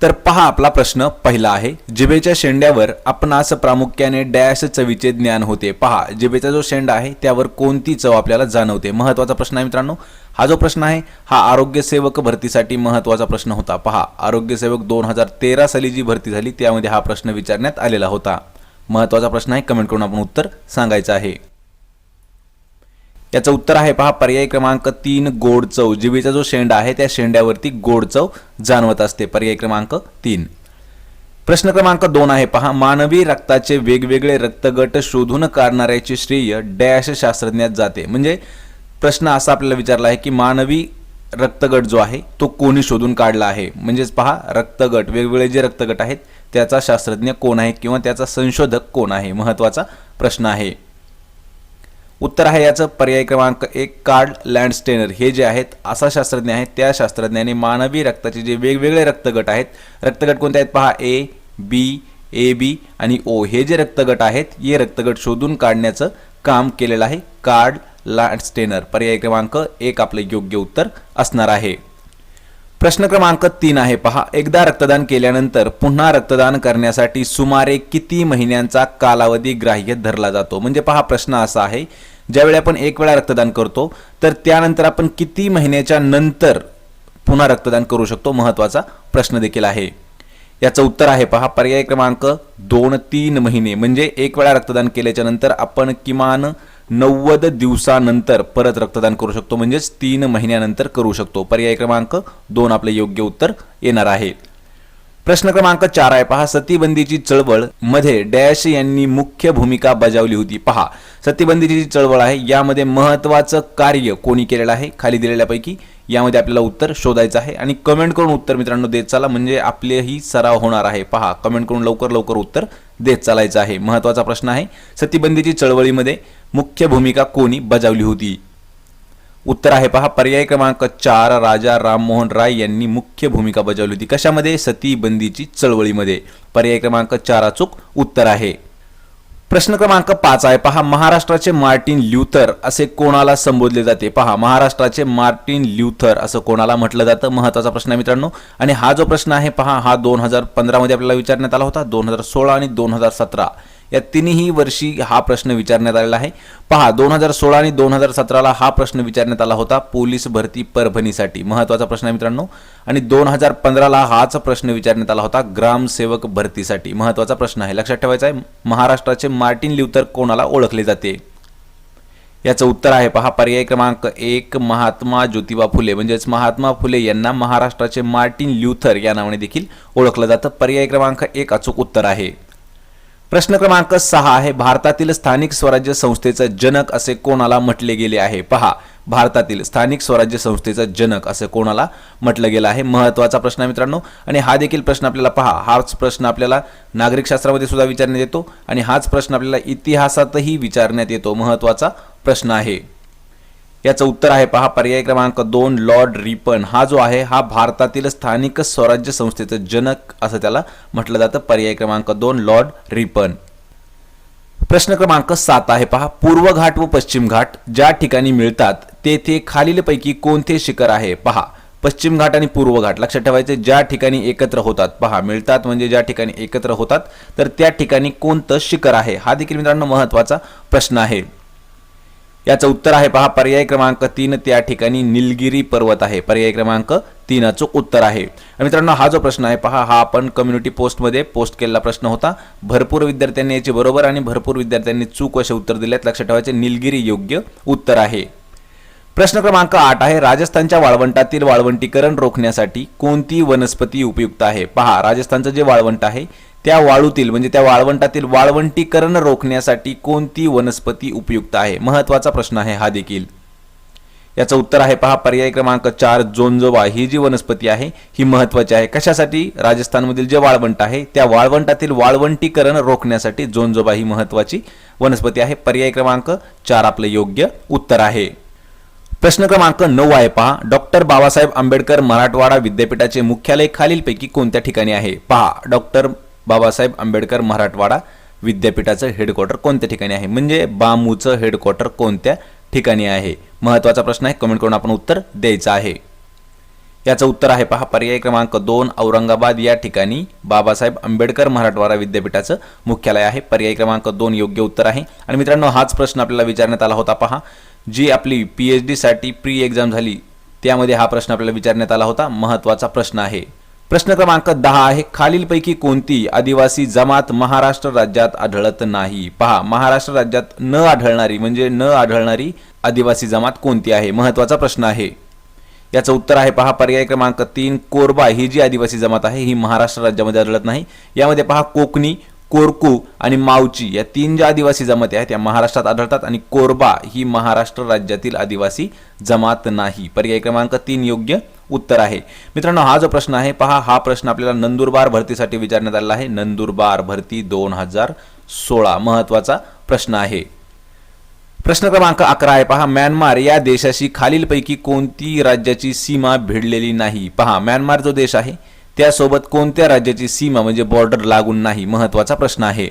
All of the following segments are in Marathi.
तर पहा आपला प्रश्न पहिला आहे, जिभेच्या शेंड्यावर आपणास प्रामुख्याने डॅश चवीचे ज्ञान होते. पहा, जिभेचा जो शेंडा आहे त्यावर कोणती चव आपल्याला जाणवते. महत्त्वाचा प्रश्न आहे मित्रांनो. हा जो प्रश्न आहे हा आरोग्यसेवक भरतीसाठी महत्त्वाचा प्रश्न होता. पहा, आरोग्यसेवक 2013 साली जी भरती झाली त्यामध्ये हा प्रश्न विचारण्यात आलेला होता. महत्त्वाचा प्रश्न आहे, कमेंट करून आपण उत्तर सांगायचं आहे. याचं उत्तर आहे पहा पर्याय क्रमांक 3 गोड चव. जिभेचा जो शेंडा आहे त्या शेंड्यावरती गोड चव जाणवत असते. पर्याय क्रमांक 3. प्रश्न क्रमांक 2 आहे पहा, मानवी रक्ताचे वेगवेगळे रक्तगट शोधून काढणाऱ्याचे श्रेय डॅश शास्त्रज्ञात जाते. म्हणजे प्रश्न असा आपल्याला विचारला आहे की मानवी रक्तगट जो आहे तो कोणी शोधून काढला आहे. म्हणजेच पहा, रक्तगट वेगवेगळे जे रक्तगट आहेत त्याचा शास्त्रज्ञ कोण आहे किंवा त्याचा संशोधक कोण आहे. महत्त्वाचा प्रश्न आहे. उत्तर आहे याचं पर्याय क्रमांक 1 कार्ल लँडस्टेनर. हे जे आहेत असा शास्त्रज्ञ आहेत, त्या शास्त्रज्ञाने मानवी रक्ताचे जे वेगवेगळे रक्तगट आहेत, रक्तगट कोणते आहेत पहा, ए बी, ए बी आणि ओ, हे जे रक्तगट आहेत हे रक्तगट शोधून काढण्याचं काम केलेलं आहे कार्ल लँडस्टेनर. पर्याय क्रमांक 1 आपलं योग्य उत्तर असणार आहे. प्रश्न क्रमांक 3 आहे पहा, एकदा रक्तदान केल्यानंतर पुन्हा रक्तदान करण्यासाठी सुमारे किती महिन्यांचा कालावधी ग्राह्य धरला जातो. म्हणजे पहा, प्रश्न असा आहे, ज्यावेळी आपण एक वेळा रक्तदान करतो तर त्यानंतर आपण किती महिन्याच्या नंतर पुन्हा रक्तदान करू शकतो. महत्त्वाचा प्रश्न देखील आहे. याचं उत्तर आहे पहा पर्याय क्रमांक 2-3 महिने. म्हणजे एक वेळा रक्तदान केल्याच्या नंतर आपण किमान 90 दिवसानंतर परत रक्तदान करू शकतो. म्हणजेच 3 महिन्यानंतर करू शकतो. पर्याय क्रमांक 2 आपले योग्य उत्तर येणार आहे. प्रश्न क्रमांक 4 आहे पहा, सतीबंदीची चळवळ मध्ये डॅश यांनी मुख्य भूमिका बजावली होती. पहा, सतीबंदीची जी चळवळ आहे यामध्ये महत्त्वाचं कार्य कोणी केलेलं आहे खाली दिलेल्यापैकी यामध्ये आपल्याला उत्तर शोधायचं आहे आणि कमेंट करून उत्तर मित्रांनो देत चला, म्हणजे आपलेही सराव होणार आहे. पहा, कमेंट करून लवकर लवकर उत्तर देत चालायचं आहे. महत्त्वाचा प्रश्न आहे, सतीबंदीची चळवळीमध्ये मुख्य भूमिका कोणी बजावली होती. उत्तर आहे पहा पर्याय क्रमांक 4 राजा राममोहन राय यांनी मुख्य भूमिका बजावली होती. कशामध्ये? सतीबंदीची चळवळीमध्ये. पर्याय क्रमांक 4 अचूक उत्तर आहे. प्रश्न क्रमांक 5 आहे पहा, महाराष्ट्राचे मार्टिन ल्युथर असे कोणाला संबोधले जाते. पहा, महाराष्ट्राचे मार्टिन ल्युथर असं कोणाला म्हटलं जातं. महत्त्वाचा प्रश्न आहे मित्रांनो. आणि हा जो प्रश्न आहे पहा, हा 2015 मध्ये आपल्याला विचारण्यात आला होता. 2016 आणि 2017 या तिन्ही वर्षी हा प्रश्न विचारण्यात आलेला आहे. पहा, 2016 आणि 2017ला हा प्रश्न विचारण्यात आला होता पोलीस भरती परभणीसाठी. महत्त्वाचा प्रश्न आहे मित्रांनो. आणि 2015ला हाच प्रश्न विचारण्यात आला होता ग्रामसेवक भरतीसाठी. महत्त्वाचा प्रश्न आहे, लक्षात ठेवायचा आहे. महाराष्ट्राचे मार्टिन ल्युथर कोणाला ओळखले जाते. याचं उत्तर आहे पहा पर्याय क्रमांक 1 महात्मा ज्योतिबा फुले. म्हणजेच महात्मा फुले यांना महाराष्ट्राचे मार्टिन ल्युथर या नावाने देखील ओळखलं जातं. पर्याय क्रमांक 1 अचूक उत्तर आहे. प्रश्न क्रमांक 6 आहे, भारतातील स्थानिक स्वराज्य संस्थेचं जनक असे कोणाला म्हटले गेले आहे. पहा, भारतातील स्थानिक स्वराज्य संस्थेचं जनक असे कोणाला म्हटलं गेलं आहे. महत्त्वाचा प्रश्न आहे मित्रांनो. आणि हा देखील प्रश्न आपल्याला पहा, हाच प्रश्न आपल्याला नागरिकशास्त्रामध्ये सुद्धा विचारण्यात येतो आणि हाच प्रश्न आपल्याला इतिहासातही विचारण्यात येतो. महत्त्वाचा प्रश्न आहे. याचं उत्तर आहे पहा पर्याय क्रमांक 2 लॉर्ड रिपन. हा जो आहे हा भारतातील स्थानिक स्वराज्य संस्थेचं जनक असं त्याला म्हटलं जातं. पर्याय क्रमांक 2 लॉर्ड रिपन. प्रश्न क्रमांक 7 आहे पहा, पूर्व घाट व पश्चिम घाट ज्या ठिकाणी मिळतात तेथे खालीलपैकी कोणते शिखर आहे. पहा, पश्चिम घाट आणि पूर्व घाट लक्षात ठेवायचे, ज्या ठिकाणी एकत्र होतात. पहा, मिळतात म्हणजे ज्या ठिकाणी एकत्र होतात तर त्या ठिकाणी कोणतं शिखर आहे. हा देखील मित्रांनो महत्त्वाचा प्रश्न आहे. याचं उत्तर आहे पहा पर्याय क्रमांक 3 त्या ठिकाणी निलगिरी पर्वत आहे. पर्याय क्रमांक 3 अचूक उत्तर आहे. मित्रांनो, हा जो प्रश्न आहे पहा, हा आपण कम्युनिटी पोस्टमध्ये पोस्ट केलेला प्रश्न होता. भरपूर विद्यार्थ्यांनी याचे बरोबर आणि भरपूर विद्यार्थ्यांनी चूक असे उत्तर दिलेत. लक्षात ठेवायचे, निलगिरी योग्य उत्तर आहे. प्रश्न क्रमांक 8 आहे, राजस्थानच्या वाळवंटातील वाळवंटीकरण रोखण्यासाठी कोणती वनस्पती उपयुक्त आहे. पहा, राजस्थानचं जे वाळवंट आहे त्या वाळूतील म्हणजे त्या वाळवंटातील वाळवंटीकरण रोखण्यासाठी कोणती वनस्पती उपयुक्त आहे. महत्त्वाचा प्रश्न आहे हा देखील. याचं उत्तर आहे पहा पर्याय क्रमांक 4 जोंजोबा. ही जी वनस्पती आहे ही महत्त्वाची आहे. कशासाठी? राजस्थानमधील जे वाळवंट आहे त्या वाळवंटातील वाळवंटीकरण रोखण्यासाठी जोंजोबा ही महत्त्वाची वनस्पती आहे. पर्याय क्रमांक 4 आपलं योग्य उत्तर आहे. प्रश्न क्रमांक 9 आहे पहा, डॉक्टर बाबासाहेब आंबेडकर मराठवाडा विद्यापीठाचे मुख्यालय खालीलपैकी कोणत्या ठिकाणी आहे. पहा, डॉक्टर बाबासाहेब आंबेडकर मराठवाडा विद्यापीठाचं हेडक्वार्टर कोणत्या ठिकाणी आहे. म्हणजे बामूचं हेडक्वार्टर कोणत्या ठिकाणी आहे. महत्त्वाचा प्रश्न आहे, कमेंट करून आपण उत्तर द्यायचं आहे. याचं उत्तर आहे पहा पर्याय क्रमांक 2 औरंगाबाद या ठिकाणी बाबासाहेब आंबेडकर मराठवाडा विद्यापीठाचं मुख्यालय आहे. पर्याय क्रमांक 2 योग्य उत्तर आहे. आणि मित्रांनो हाच प्रश्न आपल्याला विचारण्यात आला होता पहा, जी आपली PhD साठी प्री एक्झाम झाली त्यामध्ये हा प्रश्न आपल्याला विचारण्यात आला होता. महत्त्वाचा प्रश्न आहे. प्रश्न क्रमांक 10 आहे, खालीलपैकी कोणती आदिवासी जमात महाराष्ट्र राज्यात आढळत नाही? पहा, महाराष्ट्र राज्यात न आढळणारी आदिवासी जमात कोणती आहे? महत्त्वाचा प्रश्न आहे. याचं उत्तर आहे पहा पर्याय क्रमांक 3 कोरबा ही जी आदिवासी जमात आहे ही महाराष्ट्र राज्यामध्ये आढळत नाही. यामध्ये पहा कोकणी, कोरकू आणि मावची या 3 ज्या आदिवासी जमाती आहेत त्या महाराष्ट्रात आढळतात आणि कोरबा ही महाराष्ट्र राज्यातील आदिवासी जमात नाही. पर्याय क्रमांक 3 योग्य उत्तर आहे. मित्रांनो हा जो प्रश्न आहे पहा, हा प्रश्न आपल्याला नंदुरबार भरतीसाठी विचारण्यात आलेला आहे. नंदुरबार भरती 2016 महत्त्वाचा प्रश्न आहे. प्रश्न क्रमांक 11 आहे पहा, म्यानमार या देशाशी खालीलपैकी कोणती राज्याची सीमा भिडलेली नाही? पहा, म्यानमार जो देश आहे त्यासोबत कोणत्या राज्याची सीमा म्हणजे बॉर्डर लागून नाही? महत्त्वाचा प्रश्न आहे.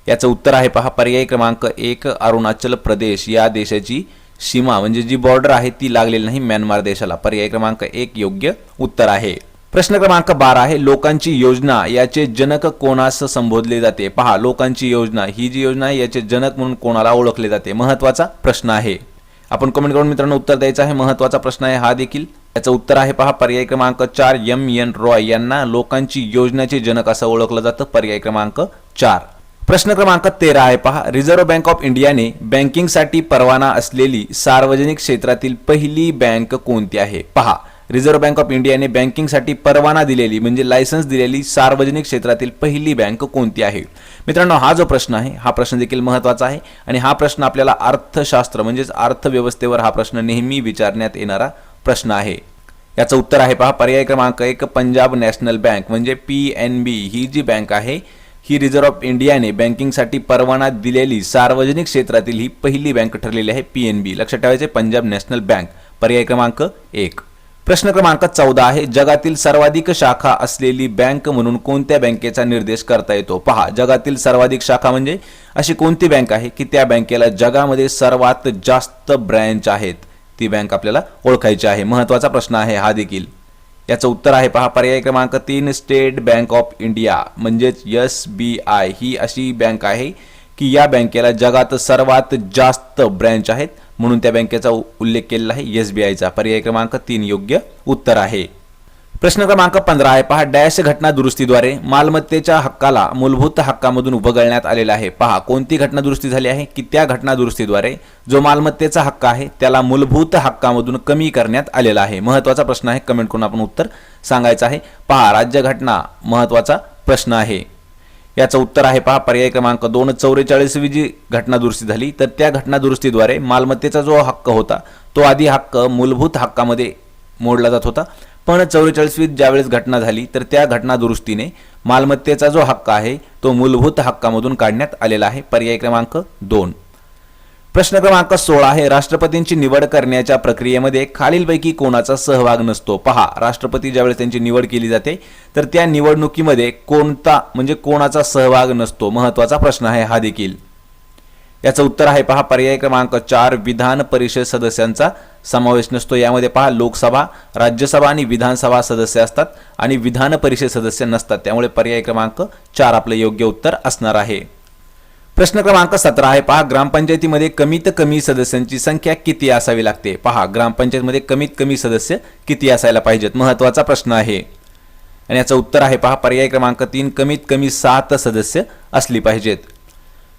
याचं उत्तर आहे पहा पर्याय क्रमांक 1 अरुणाचल प्रदेश या देशाची सीमा म्हणजे जी बॉर्डर आहे ती लागलेली नाही म्यानमार देशाला. पर्याय क्रमांक 1 योग्य उत्तर आहे. प्रश्न क्रमांक 12 आहे, लोकांची योजना याचे जनक कोणास संबोधले जाते? पहा, लोकांची योजना ही जी योजना आहे याचे जनक म्हणून कोणाला ओळखले जाते? महत्त्वाचा प्रश्न आहे. आपण कमेंट करून मित्रांनो उत्तर द्यायचं आहे. महत्त्वाचा प्रश्न आहे हा देखील. याचं उत्तर आहे पहा पर्याय क्रमांक 4 M.N. रॉय यांना लोकांची योजनेचे जनक असं ओळखलं जातं. पर्याय क्रमांक 4. प्रश्न क्रमांक 13 आहे पहा, रिझर्व्ह बँक ऑफ इंडियाने बँकिंगसाठी परवाना असलेली सार्वजनिक क्षेत्रातील पहिली बँक कोणती आहे? पहा, रिझर्व्ह बँक ऑफ इंडियाने बँकिंगसाठी परवाना दिलेली म्हणजे लायसन्स दिलेली सार्वजनिक क्षेत्रातील पहिली बँक कोणती आहे? मित्रांनो हा जो प्रश्न आहे हा प्रश्न देखील महत्त्वाचा आहे आणि हा प्रश्न आपल्याला अर्थशास्त्र म्हणजेच अर्थव्यवस्थेवर हा प्रश्न नेहमी विचारण्यात येणारा प्रश्न आहे. याचं उत्तर आहे पहा पर्याय क्रमांक 1 पंजाब नॅशनल बँक म्हणजे PNB ही जी बँक आहे ही रिझर्व्ह ऑफ इंडियाने बँकिंगसाठी परवाना दिलेली सार्वजनिक क्षेत्रातील ही पहिली बँक ठरलेली आहे. PNB लक्षात ठेवायचे, पंजाब नॅशनल बँक. पर्याय क्रमांक 1. प्रश्न क्रमांक 14 आहे, जगातील सर्वाधिक शाखा असलेली बँक म्हणून कोणत्या बँकेचा निर्देश करता येतो? पहा, जगातील सर्वाधिक शाखा म्हणजे अशी कोणती बँक आहे की त्या बँकेला जगामध्ये सर्वात जास्त ब्रँच आहेत? ती बँक आपल्याला ओळखायची आहे. महत्त्वाचा प्रश्न आहे हा देखील. याचं उत्तर आहे पहा पर्याय क्रमांक 3 स्टेट बँक ऑफ इंडिया म्हणजेच SBI ही अशी बँक आहे की या बँकेला जगात सर्वात जास्त ब्रँच आहेत म्हणून त्या बँकेचा उल्लेख केलेला आहे SBIचा. पर्याय क्रमांक 3 योग्य उत्तर आहे. प्रश्न क्रमांक 15 आहे पहा, डॅश घटना दुरुस्तीद्वारे मालमत्तेच्या हक्काला मूलभूत हक्कामधून वगळण्यात आलेला आहे? पहा, कोणती घटना दुरुस्ती झाली आहे की त्या घटना दुरुस्तीद्वारे जो मालमत्तेचा हक्क आहे त्याला मूलभूत हक्कामधून कमी करण्यात आलेला आहे? महत्त्वाचा प्रश्न आहे. कमेंट करून आपण उत्तर सांगायचं आहे. पहा, राज्यघटना महत्त्वाचा प्रश्न आहे. याचं उत्तर आहे पहा पर्याय क्रमांक 2 44वी जी घटना दुरुस्ती झाली तर त्या घटना दुरुस्तीद्वारे मालमत्तेचा जो हक्क होता तो आधी हक्क मूलभूत हक्कामध्ये मोडला जात होता, पण 44वी ज्यावेळेस घटना झाली तर त्या घटना दुरुस्तीने मालमत्तेचा जो हक्क आहे तो मूलभूत हक्कामधून काढण्यात आलेला आहे. पर्याय क्रमांक 2. प्रश्न क्रमांक 16 आहे, राष्ट्रपतींची निवड करण्याच्या प्रक्रियेमध्ये खालीलपैकी कोणाचा सहभाग नसतो? पहा, राष्ट्रपती ज्यावेळेस त्यांची निवड केली जाते तर त्या निवडणुकीमध्ये कोणाचा सहभाग नसतो? महत्त्वाचा प्रश्न आहे हा देखील. याचं उत्तर आहे पहा पर्याय क्रमांक 4 विधान परिषद सदस्यांचा समावेश नसतो. यामध्ये पहा लोकसभा, राज्यसभा आणि विधानसभा सदस्य असतात आणि विधान परिषद सदस्य नसतात. त्यामुळे पर्याय क्रमांक 4 आपलं योग्य उत्तर असणार आहे. प्रश्न क्रमांक 17 आहे पहा, ग्रामपंचायतीमध्ये कमीत कमी सदस्यांची संख्या किती असावी लागते? पहा, ग्रामपंचायतीमध्ये कमीत कमी सदस्य किती असायला पाहिजेत? महत्त्वाचा प्रश्न आहे आणि याचं उत्तर आहे पहा पर्याय क्रमांक 3 कमीत कमी 7 सदस्य असली पाहिजेत.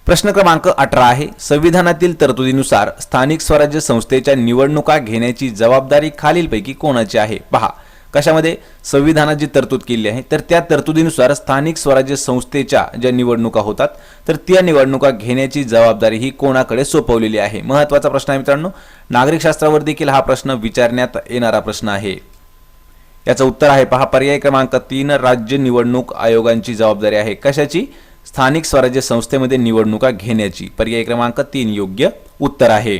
प्रश्न क्रमांक 18 आहे, संविधानातील तरतुदीनुसार स्थानिक स्वराज्य संस्थेच्या निवडणुका घेण्याची जबाबदारी खालीलपैकी कोणाची आहे? पहा, कशामध्ये संविधानात जी तरतूद केली आहे तर त्या तरतुदीनुसार स्थानिक स्वराज्य संस्थेच्या ज्या निवडणुका होतात तर त्या निवडणुका घेण्याची जबाबदारी ही कोणाकडे सोपवलेली आहे? महत्त्वाचा प्रश्न आहे मित्रांनो. नागरिकशास्त्रावर देखील हा प्रश्न विचारण्यात येणारा प्रश्न आहे. याचं उत्तर आहे पहा पर्याय क्रमांक 3 राज्य निवडणूक आयोगांची जबाबदारी आहे. कशाची? स्थानिक स्वराज्य संस्थेमध्ये निवडणुका घेण्याची. पर्याय क्रमांक 3 योग्य उत्तर आहे.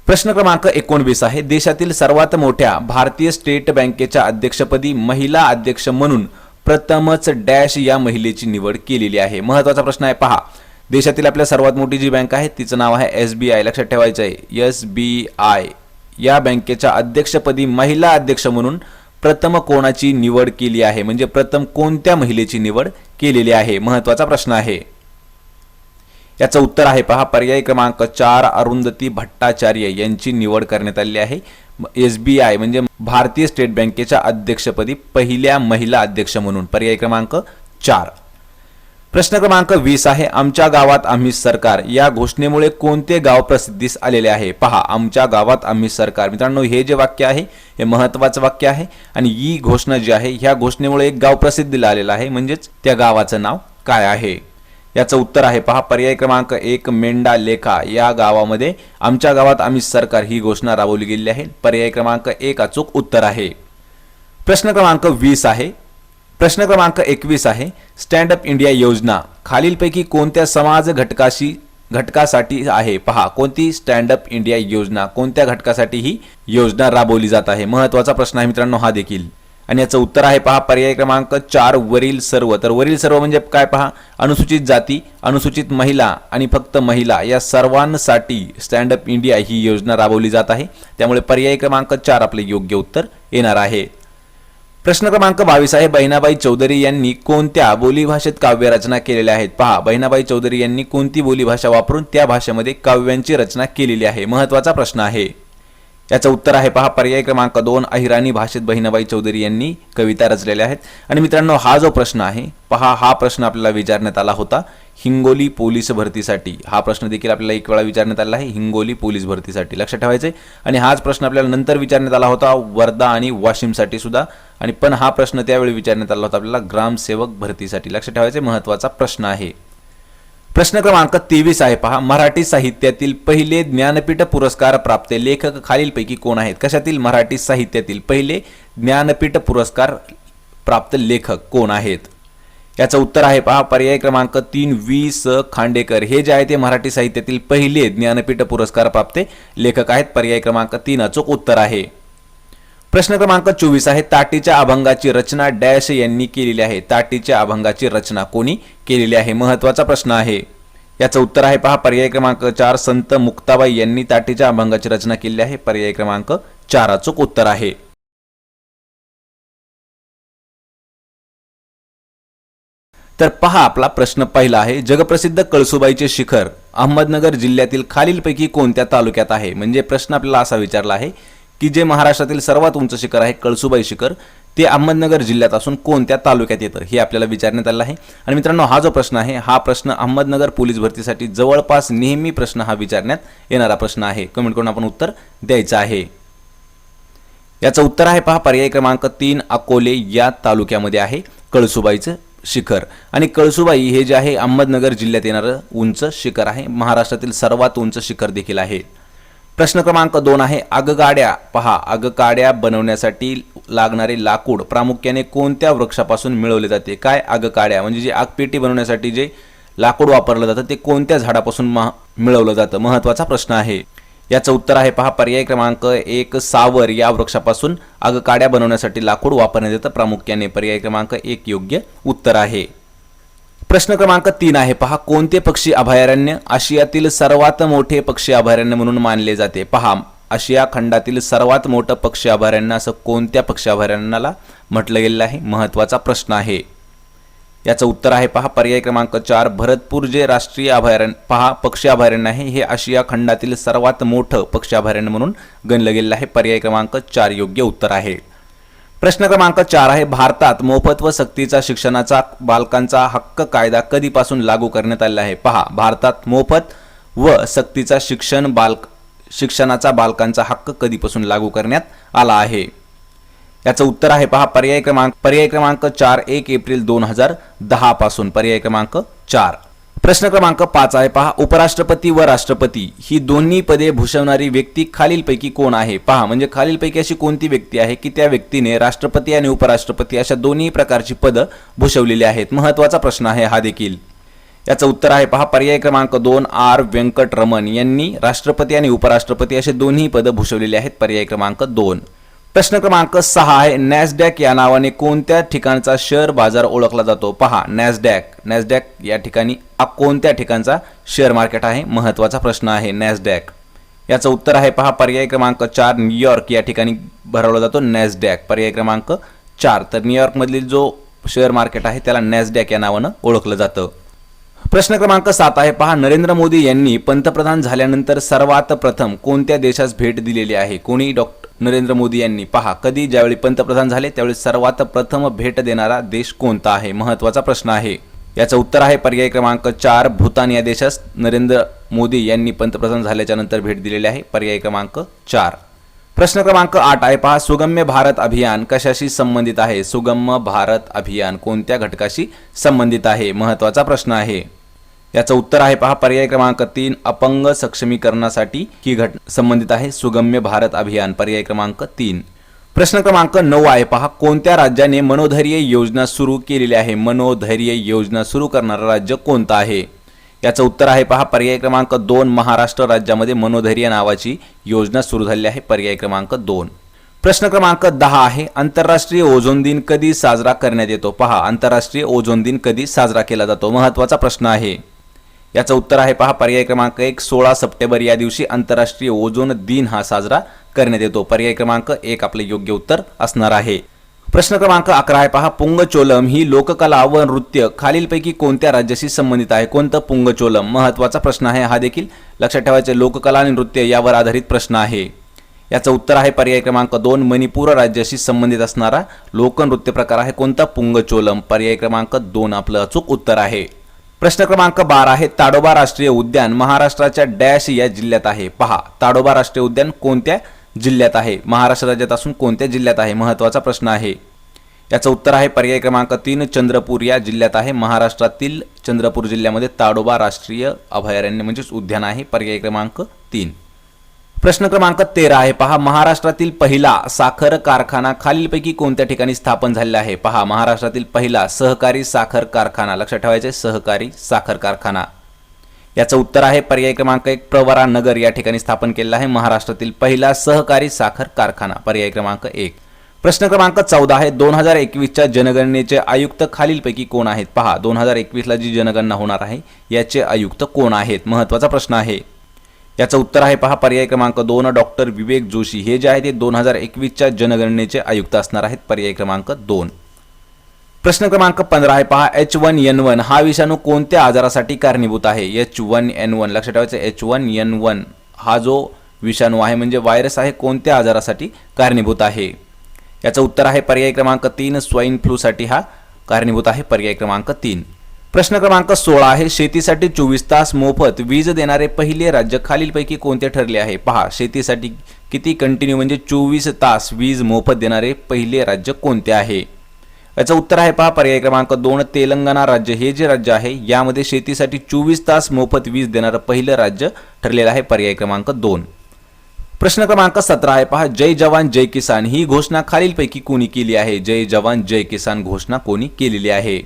प्रश्न क्रमांक 19 आहे, देशातील सर्वात मोठ्या भारतीय स्टेट बँकेच्या अध्यक्षपदी महिला अध्यक्ष म्हणून प्रथमच डॅश या महिलेची निवड केलेली आहे? महत्त्वाचा प्रश्न आहे. पहा, देशातील आपल्या सर्वात मोठी जी बँक आहे तिचं नाव आहे SBI. लक्षात ठेवायचं आहे SBI या बँकेच्या अध्यक्षपदी महिला अध्यक्ष म्हणून प्रथम कोणाची निवड केली आहे, म्हणजे प्रथम कोणत्या महिलेची निवड केलेली आहे, महत्त्वाचा प्रश्न आहे. याचं उत्तर आहे पहा पर्याय क्रमांक 4 अरुंधती भट्टाचार्य यांची निवड करण्यात आली आहे. SBI म्हणजे भारतीय स्टेट बँकेच्या अध्यक्षपदी पहिल्या महिला अध्यक्ष म्हणून. पर्याय क्रमांक 4. प्रश्न क्रमांक 20 आहे आमच्या गावात आम्ही सरकार या घोषणेमुळे कोणते गाव प्रसिद्धीस आलेले आहे. पहा आमच्या गावात आम्ही सरकार. मित्रांनो हे जे वाक्य आहे हे महत्त्वाचं वाक्य आहे आणि ही घोषणा जी आहे ह्या घोषणेमुळे एक गाव प्रसिद्धीला आलेलं आहे, म्हणजेच त्या गावाचं नाव काय आहे. याचं उत्तर आहे पहा पर्याय क्रमांक 1 मेंढा लेखा या गावामध्ये आमच्या गावात आम्ही सरकार ही घोषणा राबवली गेली आहे. पर्याय क्रमांक 1 अचूक उत्तर आहे. प्रश्न क्रमांक 20 आहे. प्रश्न क्रमांक 21 आहे स्टँड अप इंडिया योजना खालीलपैकी कोणत्या समाज घटकासाठी आहे. पहा कोणती स्टँड अप इंडिया योजना कोणत्या घटकासाठी ही योजना राबवली जात आहे, महत्त्वाचा प्रश्न आहे मित्रांनो हा देखील. आणि याचं उत्तर आहे पहा पर्याय क्रमांक 4 वरील सर्व. तर वरील सर्व म्हणजे काय पहा अनुसूचित जाती, अनुसूचित महिला आणि फक्त महिला या सर्वांसाठी स्टँड अप इंडिया ही योजना राबवली जात आहे. त्यामुळे पर्याय क्रमांक 4 आपले योग्य उत्तर येणार आहे. प्रश्न क्रमांक 22 आहे बहिणाबाई चौधरी यांनी कोणत्या बोलीभाषेत काव्यरचना केलेल्या आहेत. पहा बहिणाबाई चौधरी यांनी कोणती बोलीभाषा वापरून त्या भाषेमध्ये काव्यांची रचना केलेली आहे, महत्त्वाचा प्रश्न आहे. याचं उत्तर आहे पहा पर्याय क्रमांक 2 अहिराणी भाषेत बहिणाबाई चौधरी यांनी कविता रचलेल्या आहेत. आणि मित्रांनो हा जो प्रश्न आहे पहा हा प्रश्न आपल्याला विचारण्यात आला होता हिंगोली पोलीस भरतीसाठी. हा प्रश्न देखील आपल्याला एक वेळा विचारण्यात आला आहे हिंगोली पोलीस भरतीसाठी, लक्षात ठेवायचे. आणि हाच प्रश्न आपल्याला नंतर विचारण्यात आला होता वर्धा आणि वाशिमसाठी सुद्धा. आणि पण हा प्रश्न त्यावेळी विचारण्यात आला होता आपल्याला ग्रामसेवक भरतीसाठी, लक्षात ठेवायचे, महत्त्वाचा प्रश्न आहे. प्रश्न क्रमांक 23 आहे पहा मराठी साहित्यातील पहिले ज्ञानपीठ पुरस्कार प्राप्त लेखक खालीलपैकी कोण आहेत. कशातील मराठी साहित्यातील पहिले ज्ञानपीठ पुरस्कार प्राप्त लेखक कोण आहेत. याचं उत्तर आहे पहा पर्याय क्रमांक 3 वि.स. खांडेकर. हे जे आहे ते मराठी साहित्यातील पहिले ज्ञानपीठ पुरस्कार प्राप्त लेखक आहेत. पर्याय क्रमांक 3 अचूक उत्तर आहे. प्रश्न क्रमांक 24 आहे ताटीच्या अभंगाची रचना डॅश यांनी केलेली आहे. ताटीच्या अभंगाची रचना कोणी केलेली आहे, महत्त्वाचा प्रश्न आहे. याचं उत्तर आहे पहा पर्याय क्रमांक 4 संत मुक्ताबाई यांनी ताटीच्या अभंगाची रचना केलेली आहे. पर्याय क्रमांक 4 अचूक उत्तर आहे. तर पहा आपला प्रश्न पहिला आहे जगप्रसिद्ध कळसुबाईचे शिखर अहमदनगर जिल्ह्यातील खालीलपैकी कोणत्या तालुक्यात आहे. म्हणजे प्रश्न आपल्याला असा विचारला आहे की जे महाराष्ट्रातील सर्वात उंच शिखर आहे कळसुबाई शिखर ते अहमदनगर जिल्ह्यात असून कोणत्या तालुक्यात येतं हे आपल्याला विचारण्यात आलं आहे. आणि मित्रांनो हा जो प्रश्न आहे हा प्रश्न अहमदनगर पोलीस भरतीसाठी जवळपास नेहमी प्रश्न हा विचारण्यात येणारा प्रश्न आहे. कमेंट करून आपण उत्तर द्यायचं आहे. याचं उत्तर आहे पहा पर्याय क्रमांक 3 अकोले या तालुक्यामध्ये आहे कळसुबाईचं शिखर. आणि कळसुबाई हे जे आहे अहमदनगर जिल्ह्यात येणारं उंच शिखर आहे, महाराष्ट्रातील सर्वात उंच शिखर देखील आहे. प्रश्न क्रमांक 2 आहे आगगाड्या. पहा आगगाड्या बनवण्यासाठी लागणारे लाकूड प्रामुख्याने कोणत्या वृक्षापासून मिळवले जाते. काय आगगाड्या म्हणजे जे आगपेटी बनवण्यासाठी जे लाकूड वापरलं जातं ते कोणत्या झाडापासून मिळवलं जातं, महत्त्वाचा प्रश्न आहे. याचं उत्तर आहे पहा पर्याय क्रमांक 1 सावर या वृक्षापासून आगगाड्या बनवण्यासाठी लाकूड वापरण्यात येतं प्रामुख्याने. पर्याय क्रमांक 1 योग्य उत्तर आहे. प्रश्न क्रमांक 3 आहे पहा कोणते पक्षी अभयारण्य आशियातील सर्वात मोठे पक्षी अभयारण्य म्हणून मानले जाते. पहा आशिया खंडातील सर्वात मोठं पक्षी अभयारण्य असं कोणत्या पक्षी अभयारण्याला म्हटलं गेलेलं आहे, महत्त्वाचा प्रश्न आहे. याचं उत्तर आहे पहा पर्याय क्रमांक 4 भरतपूर जे राष्ट्रीय अभयारण्य पहा पक्षी अभयारण्य आहे हे आशिया खंडातील सर्वात मोठं पक्षी अभयारण्य म्हणून गणलं गेलेलं आहे. पर्याय क्रमांक 4 योग्य उत्तर आहे. प्रश्न क्रमांक 4 आहे भारतात मोफत व सक्तीचा शिक्षणाचा बालकांचा हक्क कायदा कधीपासून लागू करण्यात आलेला आहे. पहा भारतात मोफत व सक्तीचा शिक्षणाचा बालकांचा हक्क कधीपासून लागू करण्यात आला आहे. याचं उत्तर आहे पहा पर्याय क्रमांक 4 1 एप्रिल 2010 पासून. पर्याय क्रमांक 4. प्रश्न क्रमांक 5 आहे पहा उपराष्ट्रपती व राष्ट्रपती ही दोन्ही पदे भूषवणारी व्यक्ती खालीलपैकी कोण आहे. पहा म्हणजे खालीलपैकी अशी कोणती व्यक्ती आहे की त्या व्यक्तीने राष्ट्रपती आणि उपराष्ट्रपती अशा दोन्ही प्रकारची पदं भूषवलेली आहेत, महत्त्वाचा प्रश्न आहे हा देखील. याचं उत्तर आहे पहा पर्याय क्रमांक 2 आर व्यंकटरमण यांनी राष्ट्रपती आणि उपराष्ट्रपती असे दोन्ही पदं भूषवलेली आहेत. पर्याय क्रमांक 2. प्रश्न क्रमांक 6 आहे नॅसडॅक या नावाने कोणत्या ठिकाणचा शेअर बाजार ओळखला जातो. पहा नॅसडॅक या ठिकाणी कोणत्या ठिकाणचा शेअर मार्केट आहे, महत्त्वाचा प्रश्न आहे. नॅसडॅक याचं उत्तर आहे पहा पर्याय क्रमांक 4 न्यूयॉर्क या ठिकाणी भरवला जातो नॅसडॅक. पर्याय क्रमांक 4. तर न्यूयॉर्कमधील जो शेअर मार्केट आहे त्याला नॅसडॅक या नावानं ओळखलं जातं. प्रश्न क्रमांक 7 आहे पहा नरेंद्र मोदी यांनी पंतप्रधान झाल्यानंतर सर्वात प्रथम कोणत्या देशास भेट दिलेली आहे? कोणी नरेंद्र मोदी यांनी पहा कधी ज्यावेळी पंतप्रधान झाले त्यावेळी सर्वात प्रथम भेट देणारा देश कोणता आहे? महत्त्वाचा प्रश्न आहे. याचं उत्तर आहे पर्याय क्रमांक 4 भूतान या देशास नरेंद्र मोदी यांनी पंतप्रधान झाल्याच्या नंतर भेट दिलेली आहे. पर्याय क्रमांक 4. प्रश्न क्रमांक 8 आहे पहा सुगम्य भारत अभियान कशाशी संबंधित आहे? सुगम्य भारत अभियान कोणत्या घटकाशी संबंधित आहे? महत्त्वाचा प्रश्न आहे. याचं उत्तर आहे पहा पर्याय क्रमांक 3 अपंग सक्षमीकरणासाठी ही संबंधित आहे सुगम्य भारत अभियान. पर्याय क्रमांक 3. प्रश्न क्रमांक 9 आहे पहा कोणत्या राज्याने मनोधैर्य योजना सुरू केलेली आहे? मनोधैर्य योजना सुरू करणारं राज्य कोणतं आहे? याचं उत्तर आहे पहा पर्याय क्रमांक 2 महाराष्ट्र राज्यामध्ये मनोधैर्य नावाची योजना सुरू झाली आहे. पर्याय क्रमांक 2. प्रश्न क्रमांक 10 आहे आंतरराष्ट्रीय ओझोन दिन कधी साजरा करण्यात येतो? पहा आंतरराष्ट्रीय ओझोन दिन कधी साजरा केला जातो? महत्त्वाचा प्रश्न आहे. याचं उत्तर आहे पहा पर्याय क्रमांक 1 16 सप्टेंबर या दिवशी आंतरराष्ट्रीय ओझोन दिन हा साजरा करण्यात येतो. पर्याय क्रमांक 1 आपले योग्य उत्तर असणार आहे. प्रश्न क्रमांक 11 आहे पहा पुंगचोलम ही लोककला व नृत्य खालीलपैकी कोणत्या राज्याशी संबंधित आहे? कोणतं पुंगचोलम? महत्त्वाचा प्रश्न आहे. हा देखील लक्षात ठेवायचे लोककला आणि नृत्य यावर आधारित प्रश्न आहे. याचं उत्तर आहे पर्याय क्रमांक 2 मणिपूर राज्याशी संबंधित असणारा लोकनृत्य प्रकार आहे कोणता? पुंगचोलम. पर्याय क्रमांक 2 आपलं अचूक उत्तर आहे. प्रश्न क्रमांक 12 आहे ताडोबा राष्ट्रीय उद्यान महाराष्ट्राच्या डॅश या जिल्ह्यात आहे? पहा ताडोबा राष्ट्रीय उद्यान कोणत्या जिल्ह्यात आहे? महाराष्ट्र राज्यात असून कोणत्या जिल्ह्यात आहे? महत्त्वाचा प्रश्न आहे. याचं उत्तर आहे पर्याय क्रमांक 3 चंद्रपूर या जिल्ह्यात आहे. महाराष्ट्रातील चंद्रपूर जिल्ह्यामध्ये ताडोबा राष्ट्रीय अभयारण्य म्हणजेच उद्यान आहे. पर्याय क्रमांक 3. प्रश्न क्रमांक 13 आहे पहा महाराष्ट्रातील पहिला साखर कारखाना खालीलपैकी कोणत्या ठिकाणी स्थापन झालेला आहे? पहा महाराष्ट्रातील पहिला सहकारी साखर कारखाना लक्षात ठेवायचे सहकारी साखर कारखाना. याचं उत्तर आहे पर्याय क्रमांक 1 प्रवरा नगर या ठिकाणी स्थापन केलेला आहे महाराष्ट्रातील पहिला सहकारी साखर कारखाना. पर्याय क्रमांक 1. प्रश्न क्रमांक 14 आहे 2021च्या जनगणनेचे आयुक्त खालीलपैकी कोण आहेत? पहा 2021ला जी जनगणना होणार आहे याचे आयुक्त कोण आहेत? महत्त्वाचा प्रश्न आहे. याचं उत्तर आहे पहा पर्याय क्रमांक 2 डॉक्टर विवेक जोशी हे जे आहे ते 2021च्या जनगणनेचे आयुक्त असणार आहेत. पर्याय क्रमांक 2. प्रश्न क्रमांक 15 आहे पहा H1N1 हा विषाणू कोणत्या आजारासाठी कारणीभूत आहे? H1N1 लक्षात ठेवायचं H1N1 हा जो विषाणू आहे म्हणजे व्हायरस आहे कोणत्या आजारासाठी कारणीभूत आहे? याचं उत्तर आहे पर्याय क्रमांक 3 स्वाईन फ्लूसाठी हा कारणीभूत आहे. पर्याय क्रमांक 3. प्रश्न क्रमांक 16 आहे शेतीसाठी 24 तास मोफत वीज देणारे पहिले राज्य खालीलपैकी कोणते ठरले आहे? पहा शेतीसाठी किती कंटिन्यू म्हणजे 24 तास वीज मोफत देणारे पहिले राज्य कोणते आहे? याचं उत्तर आहे पहा पर्याय क्रमांक 2 तेलंगणा राज्य हे जे राज्य आहे यामध्ये शेतीसाठी 24 तास मोफत वीज देणारं पहिलं राज्य ठरलेलं आहे. पर्याय क्रमांक 2. प्रश्न क्रमांक 17 आहे पहा जय जवान जय किसान ही घोषणा खालीलपैकी कोणी केली आहे? जय जवान जय किसान घोषणा कोणी केलेली आहे?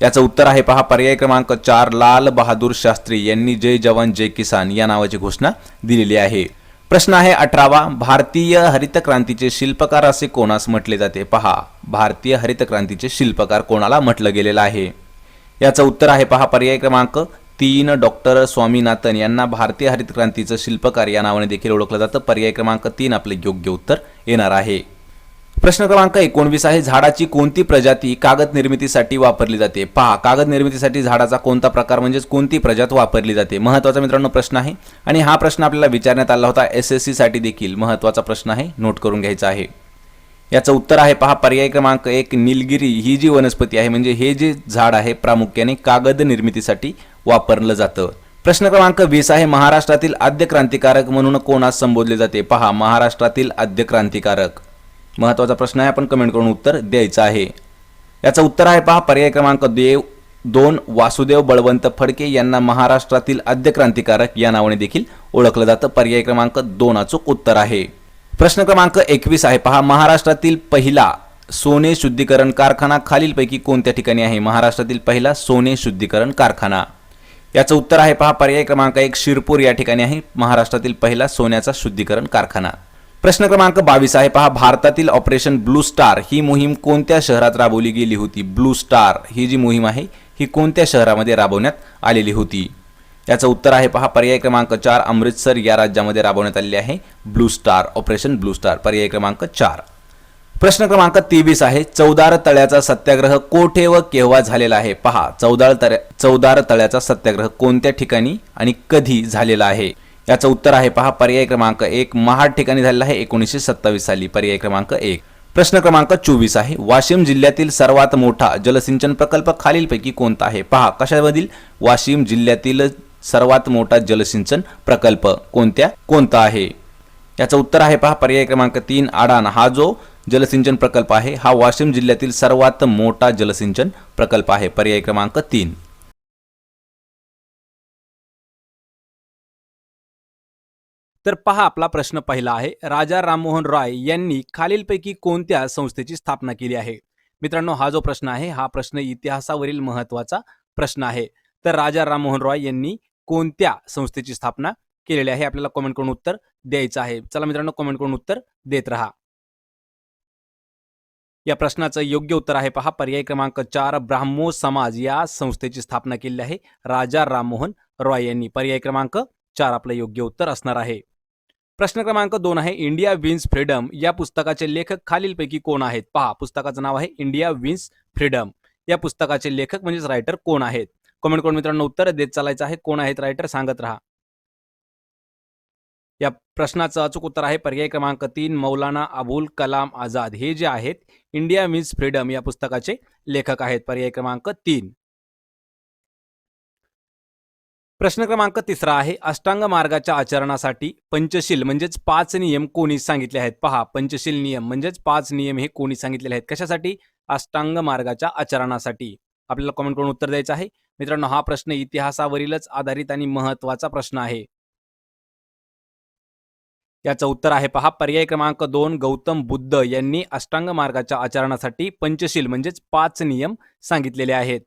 याचं उत्तर आहे पहा पर्याय क्रमांक 4 लाल बहादूर शास्त्री यांनी जय जवान जय किसान या नावाची घोषणा दिलेली आहे. प्रश्न आहे 18 भारतीय हरित क्रांतीचे शिल्पकार असे कोणास म्हटले जाते? पहा भारतीय हरित क्रांतीचे शिल्पकार कोणाला म्हटलं गेलेलं आहे? याचं उत्तर आहे पहा पर्याय क्रमांक 3 डॉक्टर स्वामीनाथन यांना भारतीय हरित क्रांतीचं शिल्पकार या नावाने देखील ओळखलं जातं. पर्याय क्रमांक 3 आपले योग्य उत्तर येणार आहे. प्रश्न क्रमांक 19 आहे झाडाची कोणती प्रजाती कागद निर्मितीसाठी वापरली जाते? पहा कागद निर्मितीसाठी झाडाचा कोणता प्रकार म्हणजेच कोणती प्रजात वापरली जाते? महत्त्वाचा मित्रांनो प्रश्न आहे आणि हा प्रश्न आपल्याला विचारण्यात आला होता SSC साठी देखील महत्त्वाचा प्रश्न आहे नोट करून घ्यायचा आहे. याचं उत्तर आहे पहा पर्याय क्रमांक 1 निलगिरी ही जी वनस्पती आहे म्हणजे हे जे झाड आहे प्रामुख्याने कागद निर्मितीसाठी वापरलं जातं. प्रश्न क्रमांक 20 आहे महाराष्ट्रातील आद्य क्रांतिकारक म्हणून कोणास संबोधले जाते? पहा महाराष्ट्रातील आद्य क्रांतिकारक महत्त्वाचा प्रश्न आहे आपण कमेंट करून उत्तर द्यायचं आहे. याचं उत्तर आहे पहा पर्याय क्रमांक 2 वासुदेव बळवंत फडके यांना महाराष्ट्रातील आद्य क्रांतिकारक या नावाने देखील ओळखलं जातं. पर्याय क्रमांक 2 अचूक उत्तर आहे. प्रश्न क्रमांक 21 आहे पहा महाराष्ट्रातील पहिला सोने शुद्धीकरण कारखाना खालीलपैकी कोणत्या ठिकाणी आहे? महाराष्ट्रातील पहिला सोने शुद्धीकरण कारखाना. याचं उत्तर आहे पहा पर्याय क्रमांक 1 शिरपूर या ठिकाणी आहे महाराष्ट्रातील पहिला सोन्याचा शुद्धीकरण कारखाना. प्रश्न क्रमांक 22 आहे पहा भारतातील ऑपरेशन ब्लू स्टार ही मोहीम कोणत्या शहरात राबवली गेली होती? ब्लू स्टार ही जी मोहीम आहे ही कोणत्या शहरामध्ये राबवण्यात आलेली होती? याचं उत्तर आहे पहा पर्याय क्रमांक 4 अमृतसर या राज्यामध्ये राबवण्यात आलेले आहे blue star operation blue star पर्याय क्रमांक 4. प्रश्न क्रमांक 23 आहे चौदार तळ्याचा सत्याग्रह कोठे व केव्हा झालेला आहे पहा चौदार तळ्याचा सत्याग्रह कोणत्या ठिकाणी आणि कधी झालेला आहे. याचं उत्तर आहे पहा पर्याय क्रमांक 1 महाड ठिकाणी झालेला आहे 1927 साली पर्याय क्रमांक 1. प्रश्न क्रमांक 24 आहे वाशिम जिल्ह्यातील सर्वात मोठा जलसिंचन प्रकल्प खालीलपैकी कोणता आहे पहा कशामधील वाशिम जिल्ह्यातील सर्वात मोठा जलसिंचन प्रकल्प कोणता आहे. याचं उत्तर आहे पहा पर्याय क्रमांक 3 आडान. हा जो जलसिंचन प्रकल्प आहे हा वाशिम जिल्ह्यातील सर्वात मोठा जलसिंचन प्रकल्प आहे पर्याय क्रमांक 3. तर पहा आपला प्रश्न पहिला आहे राजा राममोहन रॉय यांनी खालीलपैकी कोणत्या संस्थेची स्थापना केली आहे. मित्रांनो हा जो प्रश्न आहे हा प्रश्न इतिहासावरील महत्त्वाचा प्रश्न आहे. तर राजा राममोहन रॉय यांनी कोणत्या संस्थेची स्थापना केलेली आहे आपल्याला कमेंट करून उत्तर द्यायचं आहे. चला मित्रांनो कमेंट करून उत्तर देत राहा. या प्रश्नाचं योग्य उत्तर आहे पहा पर्याय क्रमांक 4 ब्राह्मो समाज या संस्थेची स्थापना केली आहे राजा राममोहन रॉय यांनी. पर्याय क्रमांक 4 आपलं योग्य उत्तर असणार आहे. प्रश्न क्रमांक 2 आहे इंडिया विन्स फ्रीडम या पुस्तकाचे लेखक खालीलपैकी कोण आहेत पहा पुस्तकाचं नाव आहे इंडिया विन्स फ्रीडम. या पुस्तकाचे लेखक म्हणजेच रायटर कोण आहेत कमेंट करून मित्रांनो उत्तर देत चालायचं आहे. कोण आहेत रायटर सांगत राहा. या प्रश्नाचं अचूक उत्तर आहे पर्याय क्रमांक 3 मौलाना अबुल कलाम आझाद. हे जे आहेत इंडिया विन्स फ्रीडम या पुस्तकाचे लेखक आहेत पर्याय क्रमांक 3. प्रश्न क्रमांक 3 आहे अष्टांग मार्गाच्या आचरणासाठी पंचशील म्हणजेच 5 नियम कोणी सांगितले आहेत पहा पंचशील नियम म्हणजेच 5 नियम हे कोणी सांगितलेले आहेत कशासाठी अष्टांग मार्गाच्या आचरणासाठी. आपल्याला कमेंट करून उत्तर द्यायचं आहे. मित्रांनो हा प्रश्न इतिहासावरीलच आधारित आणि महत्त्वाचा प्रश्न आहे. याचं उत्तर आहे पहा पर्याय क्रमांक 2 गौतम बुद्ध यांनी अष्टांग मार्गाच्या आचरणासाठी पंचशील म्हणजेच 5 नियम सांगितलेले आहेत.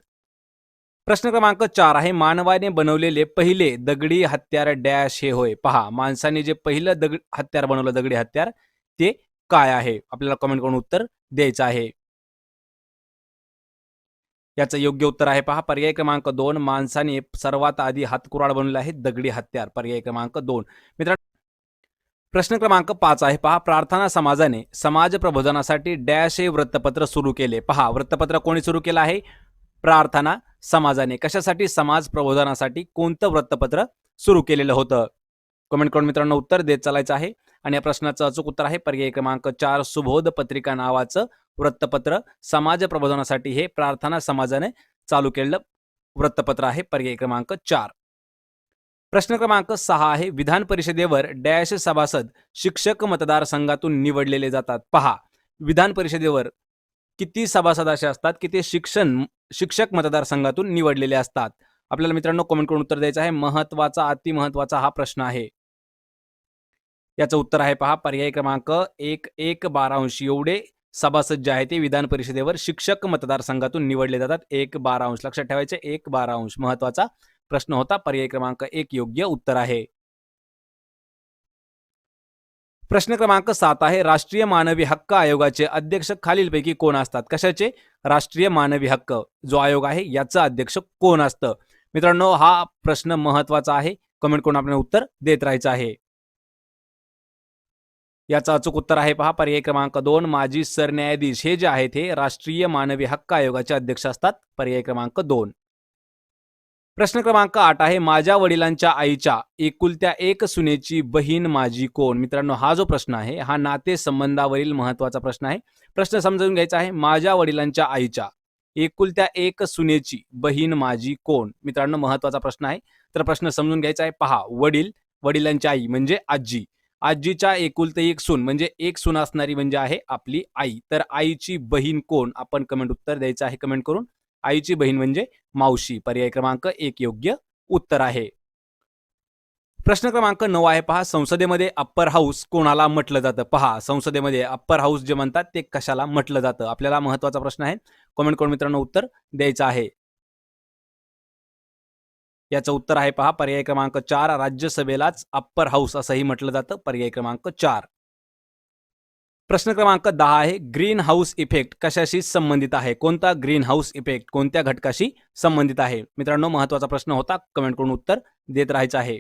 प्रश्न क्रमांक 4 आहे मानवाने बनवलेले पहिले दगडी हत्यार डॅश हे होय पहा माणसाने जे पहिलं हत्यार बनवलं दगडी हत्यार ते काय आहे आपल्याला कमेंट करून उत्तर द्यायचं आहे. याचं योग्य उत्तर आहे पहा पर्याय क्रमांक 2 माणसाने सर्वात आधी हातकुराड बनवले आहे दगडी हत्यार पर्याय क्रमांक 2. मित्रांनो प्रश्न क्रमांक 5 आहे पहा प्रार्थना समाजाने समाज प्रबोधनासाठी डॅश हे वृत्तपत्र सुरू केले पहा वृत्तपत्र कोणी सुरू केलं आहे प्रार्थना समाजाने. कशासाठी समाज प्रबोधनासाठी कोणतं वृत्तपत्र सुरू केलेलं होतं कमेंट करून मित्रांनो उत्तर देत चालायचं आहे. आणि या प्रश्नाचं अचूक उत्तर आहे पर्याय क्रमांक 4 सुबोध पत्रिका नावाचं वृत्तपत्र समाज प्रबोधनासाठी हे प्रार्थना समाजाने चालू केलेलं वृत्तपत्र आहे पर्याय क्रमांक 4. प्रश्न क्रमांक 6 आहे विधान परिषदेवर डॅश सभासद शिक्षक मतदारसंघातून निवडलेले जातात पहा विधान परिषदेवर किती सभासद असे असतात की ते शिक्षक मतदारसंघातून निवडलेले असतात. आपल्याला मित्रांनो कमेंट करून उत्तर द्यायचं आहे. महत्वाचा अति महत्वाचा हा प्रश्न आहे. याचं उत्तर आहे पहा पर्याय क्रमांक 1/12 एवढे सभासद जे आहे ते विधान परिषदेवर शिक्षक मतदारसंघातून निवडले जातात 1/12 लक्षात ठेवायचे 1/12 महत्वाचा प्रश्न होता पर्याय क्रमांक 1 योग्य उत्तर आहे. प्रश्न क्रमांक 7 आहे राष्ट्रीय मानवी हक्क आयोगाचे अध्यक्ष खालीलपैकी कोण असतात कशाचे राष्ट्रीय मानवी हक्क जो आयोग आहे याचा अध्यक्ष कोण असतं. मित्रांनो हा प्रश्न महत्वाचा आहे कमेंट करून आपल्याला उत्तर देत राहायचं आहे. याचं अचूक उत्तर आहे पहा पर्याय क्रमांक 2 माजी सरन्यायाधीश हे जे आहेत हे राष्ट्रीय मानवी हक्क आयोगाचे अध्यक्ष असतात पर्याय क्रमांक 2. प्रश्न क्रमांक 8 आहे माझ्या वडिलांच्या आईच्या एकुलत्या एक सुनेची बहीण माझी कोण. मित्रांनो हा जो प्रश्न आहे हा नाते संबंधावरील महत्वाचा प्रश्न आहे. प्रश्न समजून घ्यायचा आहे माझ्या वडिलांच्या आईच्या एकुलत्या एक सुनेची बहीण माझी कोण. मित्रांनो महत्वाचा प्रश्न आहे तर प्रश्न समजून घ्यायचा आहे. पहा वडिलांची आई म्हणजे आजी आजीच्या एकुलते एक सून म्हणजे एक सून असणारी म्हणजे आहे आपली आई. तर आईची बहीण कोण आपण कमेंट उत्तर द्यायचं आहे कमेंट करून. आईची बहीण म्हणजे मावशी पर्याय क्रमांक 1 योग्य उत्तर आहे. प्रश्न क्रमांक 9 आहे पहा संसदेमध्ये अप्पर हाऊस कोणाला म्हटलं जातं. पहा संसदेमध्ये अप्पर हाऊस जे म्हणतात ते कशाला म्हटलं जातं. आपल्याला महत्वाचा प्रश्न आहे कमेंट करून मित्रांनो उत्तर द्यायचं आहे. याचं उत्तर आहे पहा पर्याय क्रमांक 4 राज्यसभेलाच अप्पर हाऊस असंही म्हटलं जातं पर्याय क्रमांक 4. प्रश्न क्रमांक 10 आहे ग्रीन हाऊस इफेक्ट कशाशी संबंधित आहे? कोणता ग्रीन हाऊस इफेक्ट कोणत्या घटकाशी संबंधित आहे? मित्रांनो, महत्वाचा प्रश्न होता, कमेंट करून उत्तर देत राहायचं आहे.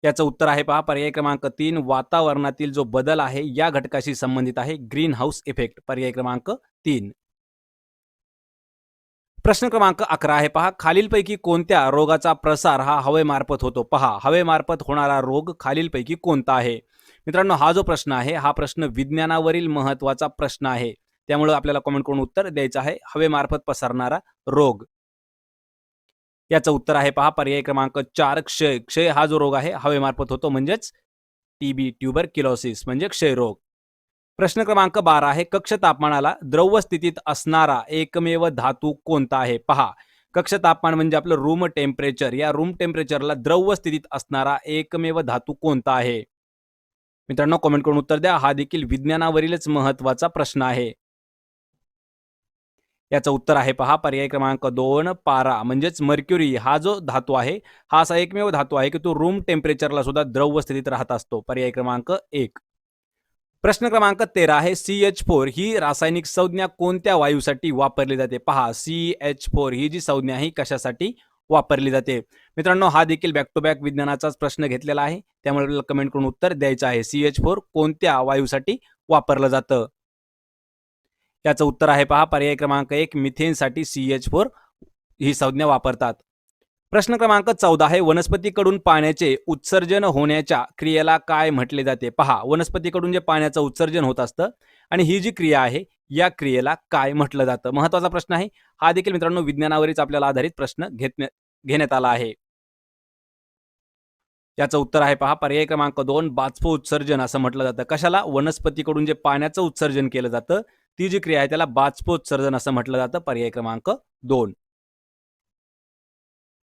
याचं उत्तर आहे पहा पर्याय क्रमांक 3 वातावरणातील जो बदल आहे या घटकाशी संबंधित आहे ग्रीन हाऊस इफेक्ट, पर्याय क्रमांक 3. प्रश्न क्रमांक 11 आहे पहा खालीलपैकी कोणत्या रोगाचा प्रसार हा हवेमार्फत होतो? पहा हवेमार्फत होणारा रोग खालीलपैकी कोणता आहे? मित्रांनो, हा जो प्रश्न आहे हा प्रश्न विज्ञानावरील महत्वाचा प्रश्न आहे, त्यामुळे आपल्याला कमेंट करून उत्तर द्यायचं आहे. हवेमार्फत पसरणारा रोग, याचं उत्तर आहे पहा पर्याय क्रमांक 4 क्षय. क्षय हा जो रोग आहे हवेमार्फत होतो, म्हणजेच टीबी, ट्युबरक्युलोसिस म्हणजे क्षयरोग. प्रश्न क्रमांक 12 आहे कक्ष तापमानाला द्रव स्थितीत असणारा एकमेव धातू कोणता आहे? पहा कक्ष तापमान म्हणजे आपलं रूम टेम्परेचर, या रूम टेम्परेचरला द्रव स्थितीत असणारा एकमेव धातू कोणता आहे? मित्रांनो, कमेंट करून उत्तर द्या. हा देखील विज्ञानावरीलच महत्वाचा प्रश्न आहे. याचं उत्तर आहे पहा पर्याय क्रमांक 2 पारा म्हणजेच मर्क्युरी. हा जो धातू आहे हा असा एकमेव धातू आहे की तो रूम टेम्परेचरला सुद्धा द्रव स्थितीत राहत असतो, पर्याय क्रमांक 1. प्रश्न क्रमांक 13 आहे CH4 ही रासायनिक संज्ञा कोणत्या वायूसाठी वापरली जाते? पहा CH4 ही जी संज्ञा आहे कशासाठी वापरली जाते? मित्रांनो, हा देखील बॅक टू बॅक विज्ञानाचाच प्रश्न घेतलेला आहे, त्यामुळे आपल्याला कमेंट करून उत्तर द्यायचं आहे. CH4 कोणत्या वायूसाठी वापरलं जातं? याचं उत्तर आहे पहा पर्याय क्रमांक 1 मिथेनसाठी CH4 ही संज्ञा वापरतात. प्रश्न क्रमांक 14 आहे वनस्पतीकडून पाण्याचे उत्सर्जन होण्याच्या क्रियेला काय म्हटले जाते? पहा वनस्पतीकडून जे पाण्याचं उत्सर्जन होत असतं आणि ही जी क्रिया आहे या क्रियेला काय म्हटलं जातं? महत्वाचा प्रश्न आहे. हा देखील मित्रांनो विज्ञानावरच आपल्याला आधारित प्रश्न घेण्यात आला आहे. याचं उत्तर आहे पहा पर्याय क्रमांक 2 बाष्प उत्सर्जन असं म्हटलं जातं. कशाला? वनस्पतीकडून जे पाण्याचं उत्सर्जन केलं जातं ती जी क्रिया आहे त्याला बाष्पोत्सर्जन असं म्हटलं जातं, पर्याय क्रमांक 2.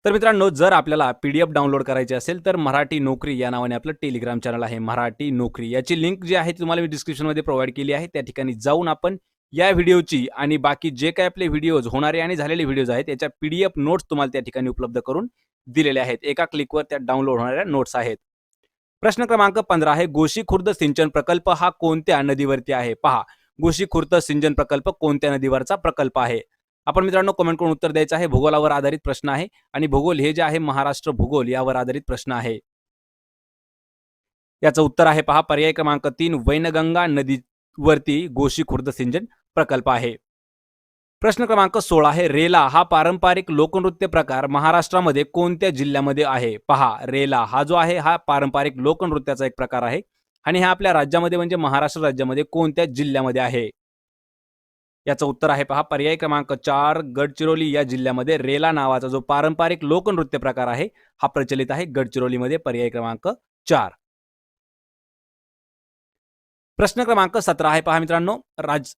तर मित्रांनो, जर आपल्याला PDF डाउनलोड करायची असेल तर मराठी नोकरी या नावाने आपलं टेलिग्राम चॅनल आहे, मराठी नोकरी. याची लिंक जी आहे तुम्हाला मी डिस्क्रिप्शनमध्ये प्रोव्हाइड केली आहे. त्या ठिकाणी जाऊन आपण या व्हिडिओची आणि बाकी जे काही आपले व्हिडिओज होणारे आणि झालेले व्हिडिओज आहेत त्याच्या PDF नोट्स तुम्हाला त्या ठिकाणी उपलब्ध करून दिलेले आहेत. एका क्लिकवर त्या डाउनलोड होणाऱ्या नोट्स आहेत. प्रश्न क्रमांक 15 आहे गोशी खुर्द सिंचन प्रकल्प हा कोणत्या नदीवरती आहे? पहा गोशी खुर्द सिंचन प्रकल्प कोणत्या नदीवरचा प्रकल्प आहे? आपण मित्रांनो कमेंट करून उत्तर द्यायचं आहे. भूगोलावर आधारित प्रश्न आहे आणि भूगोल हे जे आहे महाराष्ट्र भूगोल यावर आधारित प्रश्न आहे. याचं उत्तर आहे पहा पर्याय क्रमांक 3 वैनगंगा नदीवरती गोशी खुर्द सिंचन प्रकल्प आहे. प्रश्न क्रमांक 16 आहे रेला हा पारंपरिक लोकनृत्य प्रकार महाराष्ट्रामध्ये कोणत्या जिल्ह्यामध्ये आहे? पहा रेला हा जो आहे हा पारंपरिक लोकनृत्याचा एक प्रकार आहे आणि हा आपल्या राज्यामध्ये म्हणजे महाराष्ट्र राज्यामध्ये कोणत्या जिल्ह्यामध्ये आहे? याचं उत्तर आहे पहा पर्याय क्रमांक 4 गडचिरोली या जिल्ह्यामध्ये रेला नावाचा जो पारंपरिक लोकनृत्य प्रकार आहे हा प्रचलित आहे गडचिरोलीमध्ये, पर्याय क्रमांक 4. प्रश्न क्रमांक 17 आहे पहा मित्रांनो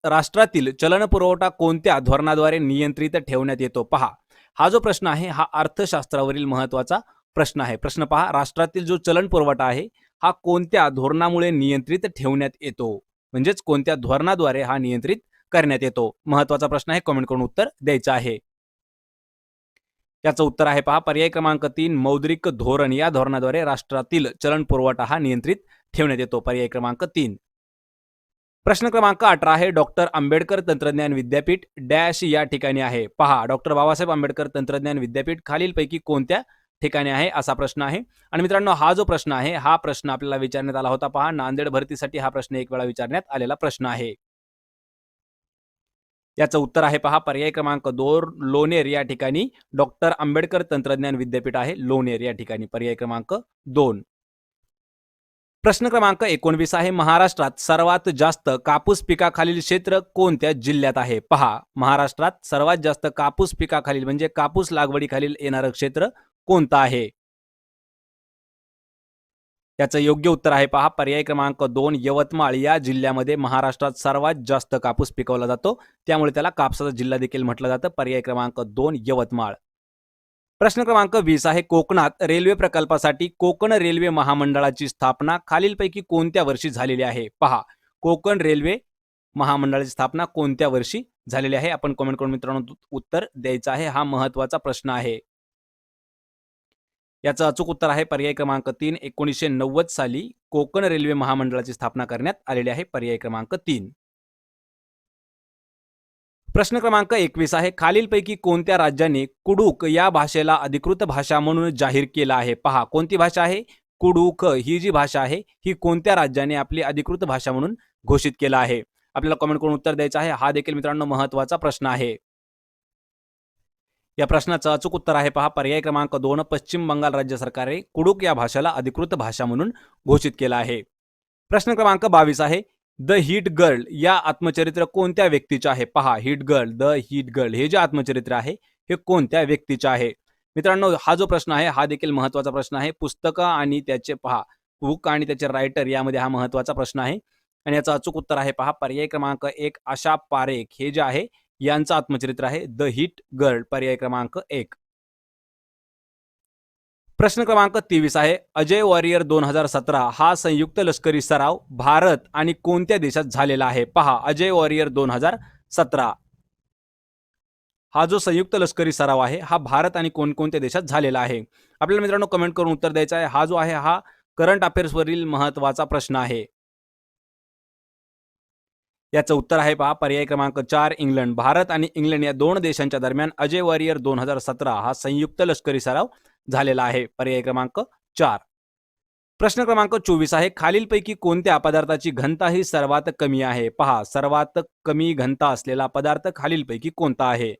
राष्ट्रातील चलन पुरवठा कोणत्या धोरणाद्वारे नियंत्रित ठेवण्यात येतो? पहा हा जो प्रश्न आहे हा अर्थशास्त्रावरील महत्वाचा प्रश्न आहे. प्रश्न पहा राष्ट्रातील जो चलन पुरवठा आहे हा कोणत्या धोरणामुळे नियंत्रित ठेवण्यात येतो, म्हणजेच कोणत्या धोरणाद्वारे हा नियंत्रित करण्यात येतो? महत्वाचा प्रश्न आहे, कमेंट करून उत्तर द्यायचं आहे. याचं उत्तर आहे पहा पर्याय क्रमांक 3 मौद्रिक धोरण. या धोरणाद्वारे राष्ट्रातील चलन पुरवठा हा नियंत्रित ठेवण्यात येतो, पर्याय क्रमांक 3. प्रश्न क्रमांक 18 आहे डॉक्टर आंबेडकर तंत्रज्ञान विद्यापीठ डॅश या ठिकाणी आहे. पहा डॉक्टर बाबासाहेब आंबेडकर तंत्रज्ञान विद्यापीठ खालीलपैकी कोणत्या ठिकाणी आहे असा प्रश्न आहे. आणि मित्रांनो हा जो प्रश्न आहे हा प्रश्न आपल्याला विचारण्यात आला होता. पहा नांदेड भरतीसाठी हा प्रश्न एक वेळा विचारण्यात आलेला प्रश्न आहे. याचं उत्तर आहे पहा पर्याय क्रमांक 2 लोणेर या ठिकाणी डॉक्टर आंबेडकर तंत्रज्ञान विद्यापीठ आहे, लोणेर या ठिकाणी, पर्याय क्रमांक 2. प्रश्न क्रमांक 19 आहे महाराष्ट्रात सर्वात जास्त कापूस पिकाखालील क्षेत्र कोणत्या जिल्ह्यात आहे? पहा महाराष्ट्रात सर्वात जास्त कापूस पिकाखालील म्हणजे कापूस लागवडीखालील येणारं क्षेत्र कोणतं आहे? याचं योग्य उत्तर आहे पहा पर्याय क्रमांक 2 यवतमाळ या जिल्ह्यामध्ये महाराष्ट्रात सर्वात जास्त कापूस पिकवला जातो, त्यामुळे त्याला कापसाचा जिल्हा देखील म्हटलं जातं, पर्याय क्रमांक 2 यवतमाळ. प्रश्न क्रमांक 20 आहे कोकणात रेल्वे प्रकल्पासाठी कोकण रेल्वे महामंडळाची स्थापना खालीलपैकी कोणत्या वर्षी झालेली आहे? पहा कोकण रेल्वे महामंडळाची स्थापना कोणत्या वर्षी झालेली आहे? आपण कमेंट करून मित्रांनो उत्तर द्यायचं आहे. हा महत्वाचा प्रश्न आहे. याचं अचूक उत्तर आहे पर्याय क्रमांक 3. 1990 साली कोकण रेल्वे महामंडळाची स्थापना करण्यात आलेली आहे. पर्याय क्रमांक 3. प्रश्न क्रमांक 21 आहे. खालीलपैकी कोणत्या राज्याने कुडूक या भाषेला अधिकृत भाषा म्हणून जाहीर केला आहे? पहा, कोणती भाषा आहे? कुडूक ही जी भाषा आहे ही कोणत्या राज्याने आपली अधिकृत भाषा म्हणून घोषित केला आहे? आपल्याला कमेंट करून उत्तर द्यायचं आहे. हा देखील मित्रांनो महत्त्वाचा प्रश्न आहे. या प्रश्नाचं अचूक उत्तर आहे पहा पर्याय क्रमांक 2. पश्चिम बंगाल राज्य सरकारने कुडूक या भाषेला अधिकृत भाषा म्हणून घोषित केला आहे. प्रश्न क्रमांक 22 आहे. द हिट गर्ल या आत्मचरित्र कोणत्या व्यक्तीचे आहे? पहा, hit girl, the hit girl हे जे आत्मचरित्र आहे हे कोणत्या व्यक्तीचे आहे? मित्रांनो, हा जो प्रश्न आहे हा देखील महत्त्वाचा प्रश्न आहे. पुस्तकं आणि त्याचे पहा, बुक आणि त्याचे रायटर यामध्ये हा महत्त्वाचा प्रश्न आहे आणि याचं अचूक उत्तर आहे पहा पर्याय क्रमांक 1. आशा पारेख हे जे आहे यांचं आत्मचरित्र आहे द हिट गर्ल. पर्याय क्रमांक 1. प्रश्न क्रमांक 23 आहे. अजय वॉरियर 2017 हा संयुक्त लष्करी सराव भारत आणि कोणत्या देशात झालेला आहे? पहा, अजय वॉरियर 2017 हा जो संयुक्त लष्करी सराव आहे हा भारत आणि कोणकोणत्या देशात झालेला आहे? आपल्याला मित्रांनो कमेंट करून उत्तर द्यायचं आहे. हा जो आहे हा करंट अफेअर्सवरील महत्त्वाचा प्रश्न आहे. याचं उत्तर आहे पहा पर्याय क्रमांक 4. इंग्लंड. भारत आणि इंग्लंड या दोन देशांच्या दरम्यान अजय वॉरियर 2017 हा संयुक्त लष्करी सराव झालेला आहे. पर्याय क्रमांक 4. प्रश्न क्रमांक 24 आहे. खालीलपैकी कोणत्या पदार्थाची घनता ही सर्वात कमी आहे? पहा, सर्वात कमी घनता असलेला पदार्थ खालीलपैकी कोणता आहे?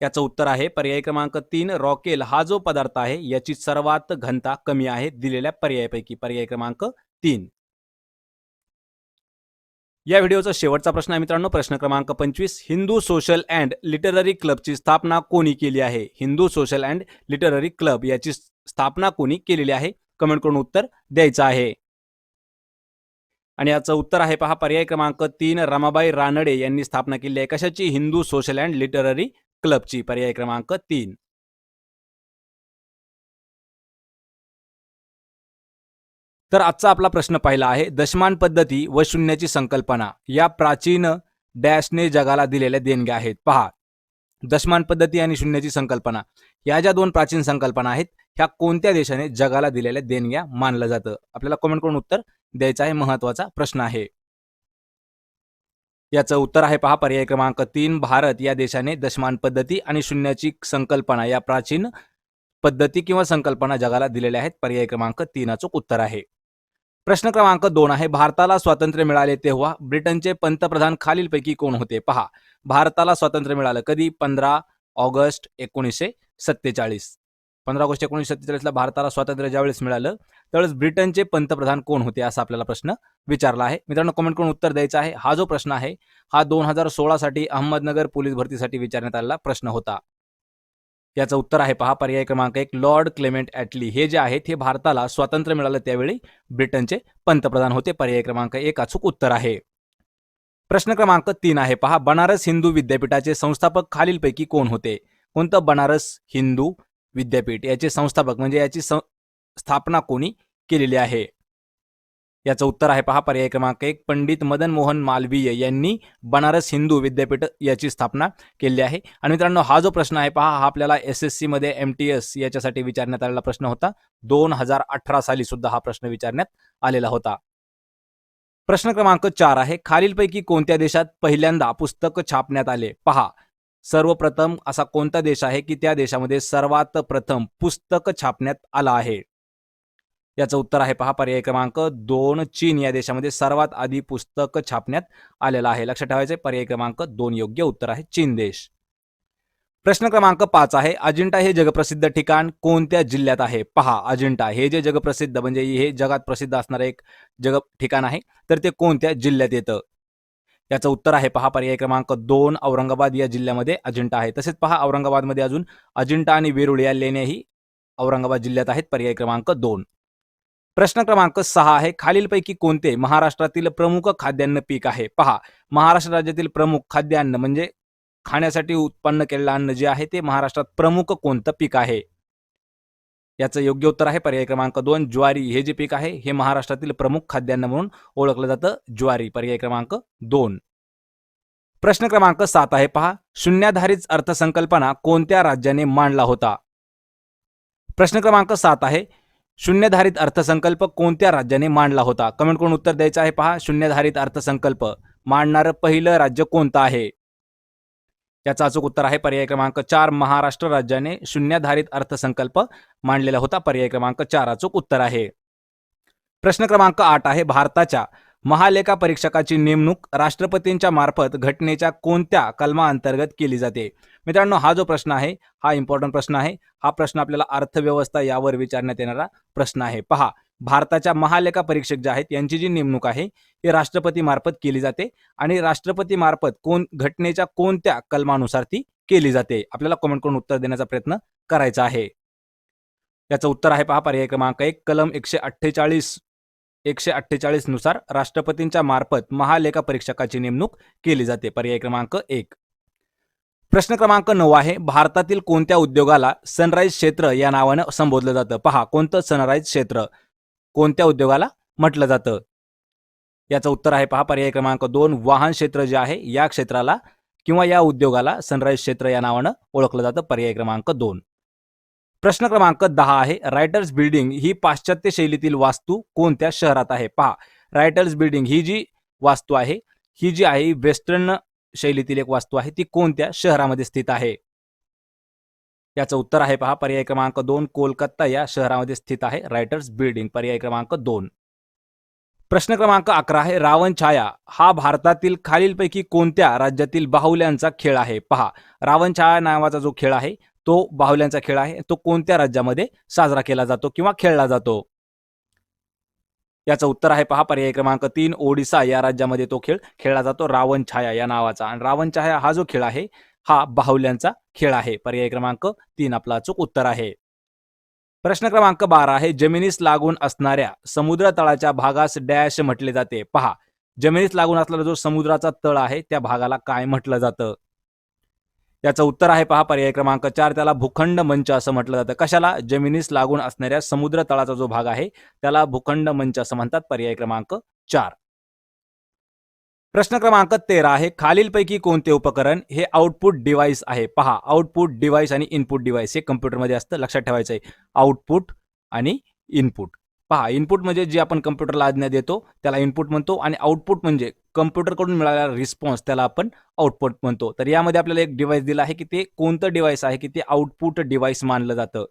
याचं उत्तर आहे पर्याय क्रमांक 3. रॉकेल हा जो पदार्थ आहे याची सर्वात घनता कमी आहे दिलेल्या पर्यायापैकी. पर्याय क्रमांक 3. या व्हिडिओचा शेवटचा प्रश्न आहे मित्रांनो, प्रश्न क्रमांक 25. हिंदू सोशल अँड लिटररी क्लबची स्थापना कोणी केली आहे? Hindu social and literary club याची स्थापना कोणी केलेली आहे? कमेंट करून उत्तर द्यायचं आहे. आणि याचं उत्तर आहे पहा पर्याय क्रमांक 3. रमाबाई रानडे यांनी स्थापना केली आहे. कशाची? हिंदू सोशल अँड लिटररी क्लबची. पर्याय क्रमांक 3. तर आजचा आपला प्रश्न पहिला आहे. दशमान पद्धती व शून्याची संकल्पना या प्राचीन डॅशने जगाला दिलेल्या देणग्या आहेत. पहा, दशमान पद्धती आणि शून्याची संकल्पना या ज्या दोन प्राचीन संकल्पना आहेत ह्या कोणत्या देशाने जगाला दिलेल्या देणग्या मानलं जातं? आपल्याला कमेंट करून उत्तर द्यायचं आहे. महत्त्वाचा प्रश्न आहे. याचं उत्तर आहे पहा पर्याय क्रमांक 3. भारत या देशाने दशमान पद्धती आणि शून्याची संकल्पना या प्राचीन पद्धती किंवा संकल्पना जगाला दिलेल्या आहेत. पर्याय क्रमांक 3 अचूक उत्तर आहे. प्रश्न क्रमांक 2 आहे. भारताला स्वातंत्र्य मिळाले तेव्हा ब्रिटनचे पंतप्रधान खालीलपैकी कोण होते? पहा, भारताला स्वातंत्र्य मिळालं कधी? 15 ऑगस्ट 1947. 15 ऑगस्ट 1947ला भारताला स्वातंत्र्य ज्यावेळेस मिळालं त्यावेळेस ब्रिटनचे पंतप्रधान कोण होते असा आपल्याला प्रश्न विचारला आहे. मित्रांनो कमेंट करून उत्तर द्यायचं आहे. हा जो प्रश्न आहे हा 2016 साठी अहमदनगर पोलीस भरतीसाठी विचारण्यात आलेला प्रश्न होता. याचं उत्तर आहे पहा पर्याय क्रमांक 1. लॉर्ड क्लेमेंट ॲटली हे जे आहेत हे भारताला स्वातंत्र्य मिळालं त्यावेळी ब्रिटनचे पंतप्रधान होते. पर्याय क्रमांक 1 अचूक उत्तर आहे. प्रश्न क्रमांक 3 आहे पहा. बनारस हिंदू विद्यापीठाचे संस्थापक खालीलपैकी कोण होते? कोणतं? बनारस हिंदू विद्यापीठ याचे संस्थापक म्हणजे याची स्थापना कोणी केलेली आहे? याचं उत्तर आहे पहा पर्याय क्रमांक 1. पंडित मदन मोहन मालवीय यांनी बनारस हिंदू विद्यापीठ याची स्थापना केली आहे. आणि मित्रांनो हा जो प्रश्न आहे पहा हा आपल्याला SSC मध्ये MTS याच्यासाठी विचारण्यात आलेला प्रश्न होता. 2018 साली सुद्धा हा प्रश्न विचारण्यात आलेला होता. प्रश्न क्रमांक 4 आहे. खालीलपैकी कोणत्या देशात पहिल्यांदा पुस्तक छापण्यात आले? पहा, सर्वप्रथम असा कोणता देश आहे की त्या देशामध्ये सर्वात प्रथम पुस्तक छापण्यात आलं आहे? याचं उत्तर आहे पहा पर्याय क्रमांक 2. चीन या देशामध्ये सर्वात आधी पुस्तक छापण्यात आलेलं आहे. लक्षात ठेवायचे पर्याय क्रमांक 2 योग्य उत्तर आहे. चीन देश. प्रश्न क्रमांक 5 आहे. अजिंठा हे जगप्रसिद्ध ठिकाण कोणत्या जिल्ह्यात आहे? पहा, अजिंठा हे जे जगप्रसिद्ध म्हणजे हे जगात प्रसिद्ध असणारं एक ठिकाण आहे तर ते कोणत्या जिल्ह्यात येतं? याचं उत्तर आहे पहा पर्याय क्रमांक 2. औरंगाबाद या जिल्ह्यामध्ये अजिंठा आहे. तसेच पहा औरंगाबादमध्ये अजून अजिंठा आणि वेरूळ या लेण्याही औरंगाबाद जिल्ह्यात आहेत. पर्याय क्रमांक 2. प्रश्न क्रमांक 6 आहे. खालीलपैकी कोणते महाराष्ट्रातील प्रमुख खाद्यान्न पीक आहे? पहा, महाराष्ट्र राज्यातील प्रमुख खाद्यान्न म्हणजे खाण्यासाठी उत्पन्न केलेलं अन्न जे आहे ते महाराष्ट्रात प्रमुख कोणतं पीक आहे? याचं योग्य उत्तर आहे पर्याय क्रमांक 2. ज्वारी हे जे पीक आहे हे महाराष्ट्रातील प्रमुख खाद्यान्न म्हणून ओळखलं जातं. ज्वारी. पर्याय क्रमांक 2. प्रश्न क्रमांक 7 आहे पहा. शून्याधारित अर्थसंकल्पना कोणत्या राज्याने मांडला होता? प्रश्न क्रमांक 7 आहे शून्यधारित अर्थसंकल्प कोणत्या राज्याने मांडला होता? कमेंट करून उत्तर द्यायचं आहे. पहा, शून्यधारित अर्थसंकल्प मांडणारं पहिलं राज्य कोणतं आहे? याचं अचूक उत्तर आहे पर्याय क्रमांक 4, महाराष्ट्र राज्याने शून्यधारित अर्थसंकल्प मांडलेला होता. पर्याय क्रमांक 4 अचूक उत्तर आहे. प्रश्न क्रमांक 8 आहे भारताच्या महालेखा परीक्षकाची नेमणूक राष्ट्रपतींच्या मार्फत घटनेच्या कोणत्या कलमाअंतर्गत केली जाते? मित्रांनो, हा जो प्रश्न आहे हा इम्पॉर्टंट प्रश्न आहे. हा प्रश्न आपल्याला अर्थव्यवस्था यावर विचारण्यात येणारा प्रश्न आहे. पहा, भारताच्या महालेखा परीक्षक जे आहेत यांची जी नेमणूक आहे ही राष्ट्रपती मार्फत केली जाते आणि राष्ट्रपती मार्फत घटनेच्या कोणत्या कलमानुसार ती केली जाते? आपल्याला कमेंट करून उत्तर देण्याचा प्रयत्न करायचा आहे. याचं उत्तर आहे पहा पर्याय क्रमांक 1, कलम 148 नुसार राष्ट्रपतींच्या मार्फत महालेखा परीक्षकाची नेमणूक केली जाते. पर्याय क्रमांक 1. प्रश्न क्रमांक 9 आहे भारतातील कोणत्या उद्योगाला सनराइज क्षेत्र या नावानं संबोधलं जातं? पहा, कोणतं सनराइज क्षेत्र कोणत्या उद्योगाला म्हटलं जातं? याचं उत्तर आहे पहा पर्याय क्रमांक 2, वाहन क्षेत्र जे आहे या क्षेत्राला किंवा या उद्योगाला सनराइज क्षेत्र या नावानं ओळखलं जातं. पर्याय क्रमांक 2. प्रश्न क्रमांक 10 आहे रायटर्स बिल्डिंग ही पाश्चात्य शैलीतील वास्तू कोणत्या शहरात आहे? पहा, रायटर्स बिल्डिंग ही जी वास्तू आहे ही जी आहे वेस्टर्न शैलीतील एक वास्तू आहे, ती कोणत्या शहरामध्ये स्थित आहे? याचं उत्तर आहे पहा पर्याय क्रमांक 2, कोलकाता या शहरामध्ये स्थित आहे रायटर्स बिल्डिंग. पर्याय क्रमांक 2. प्रश्न क्रमांक 11 आहे रावण छाया हा भारतातील खालीलपैकी कोणत्या राज्यातील बाहुल्यांचा खेळ आहे? पहा, रावण छाया नावाचा जो खेळ आहे तो बाहुल्यांचा खेळ आहे. तो कोणत्या राज्यामध्ये साजरा केला जातो किंवा खेळला जातो? याचं उत्तर आहे पहा पर्याय क्रमांक 3, ओडिसा या राज्यामध्ये तो खेळ खेळला जातो रावण छाया या नावाचा. आणि रावण छाया हा जो खेळ आहे हा बाहुल्यांचा खेळ आहे. पर्याय क्रमांक 3 आपला अचूक उत्तर आहे. प्रश्न क्रमांक 12 आहे जमिनीस लागून असणाऱ्या समुद्र तळाच्या भागास डॅश म्हटले जाते? पहा, जमिनीस लागून असलेला जो समुद्राचा तळ आहे त्या भागाला काय म्हटलं जातं? याचं उत्तर आहे पहा पर्याय क्रमांक 4, त्याला भूखंड मंच असं म्हटलं जातं. कशाला? जमिनीस लागून असणाऱ्या समुद्र तळाचा जो भाग आहे त्याला भूखंड मंच असं म्हणतात. पर्याय क्रमांक 4. प्रश्न क्रमांक 13 आहे खालीलपैकी कोणते उपकरण हे आउटपुट डिव्हाइस आहे? पहा, आउटपुट डिव्हाइस आणि इनपुट डिव्हाइस हे कम्प्युटरमध्ये असतं, लक्षात ठेवायचं आहे. आउटपुट आणि इनपुट. पहा, इनपुट म्हणजे जे आपण कम्प्युटरला आज्ञा देतो त्याला इनपुट म्हणतो आणि आउटपुट म्हणजे कम्प्युटरकडून मिळालेला रिस्पॉन्स त्याला आपण आउटपुट म्हणतो. तर यामध्ये आपल्याला एक डिव्हाइस दिला आहे की ते कोणतं डिव्हाइस आहे की ते आउटपुट डिव्हाइस मानलं जातं.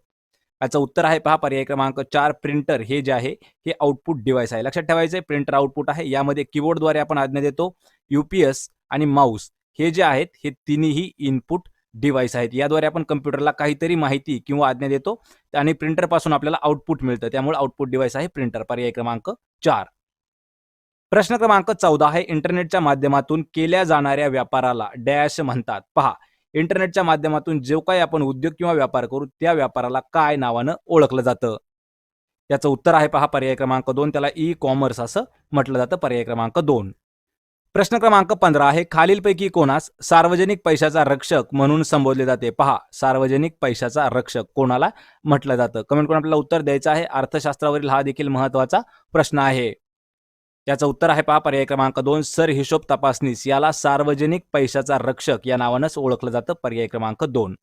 याचं उत्तर आहे पहा पर्याय क्रमांक 4, प्रिंटर हे जे आहे हे आउटपुट डिव्हाइस आहे. लक्षात ठेवायचं आहे, प्रिंटर आउटपुट आहे. यामध्ये कीबोर्डद्वारे आपण आज्ञा देतो. यूपीएस आणि माऊस हे जे आहेत हे तिन्ही इनपुट डिव्हाइस आहेत. याद्वारे आपण कम्प्युटरला काहीतरी माहिती किंवा आज्ञा देतो आणि प्रिंटर पासून आपल्याला आउटपुट मिळतं. त्यामुळे आउटपुट डिव्हाइस आहे प्रिंटर. पर्याय क्रमांक 4. प्रश्न क्रमांक 14 आहे इंटरनेटच्या माध्यमातून केल्या जाणाऱ्या व्यापाराला डॅश म्हणतात? पहा, इंटरनेटच्या माध्यमातून जो काही आपण उद्योग किंवा व्यापार करू त्या व्यापाराला काय नावानं ओळखलं जातं? याचं उत्तर आहे पहा पर्याय क्रमांक 2, त्याला ई कॉमर्स असं म्हटलं जातं. पर्याय क्रमांक 2. प्रश्न क्रमांक 15 आहे खालीलपैकी कोणास सार्वजनिक पैशाचा रक्षक म्हणून संबोधले जाते? पहा, सार्वजनिक पैशाचा रक्षक कोणाला म्हटलं जातं? कमेंट करून आपल्याला उत्तर द्यायचं आहे. अर्थशास्त्रावरील हा देखील महत्वाचा प्रश्न आहे. याचं उत्तर आहे पहा पर्याय क्रमांक 2, सर हिशोब तपासनीस याला सार्वजनिक पैशाचा रक्षक या नावानंच ओळखलं जातं. पर्याय क्रमांक 2.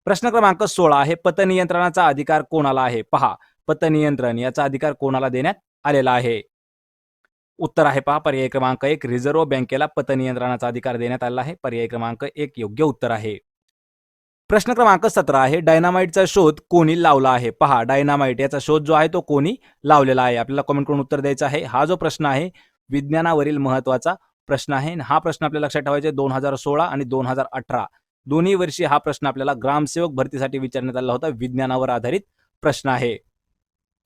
प्रश्न क्रमांक 16 आहे पतनियंत्रणाचा अधिकार कोणाला आहे? पहा, पतनियंत्रण याचा अधिकार कोणाला देण्यात आलेला आहे? उत्तर आहे पहा पर्याय क्रमांक 1, रिझर्व्ह बँकेला पतनियंत्रणाचा अधिकार देण्यात आलेला आहे. पर्याय क्रमांक 1 योग्य उत्तर आहे. प्रश्न क्रमांक 17 आहे डायनामाइटचा शोध कोणी लावला आहे? पहा, डायनामाइट याचा शोध जो आहे तो कोणी लावलेला आहे? आपल्याला कमेंट करून उत्तर द्यायचं आहे. हा जो प्रश्न आहे विज्ञानावरील महत्वाचा प्रश्न आहे. हा प्रश्न आपल्याला लक्षात ठेवायचा आहे. 2016 आणि 2018 दोन्ही वर्षी हा प्रश्न आपल्याला ग्रामसेवक भरतीसाठी विचारण्यात आला होता. विज्ञानावर आधारित प्रश्न आहे.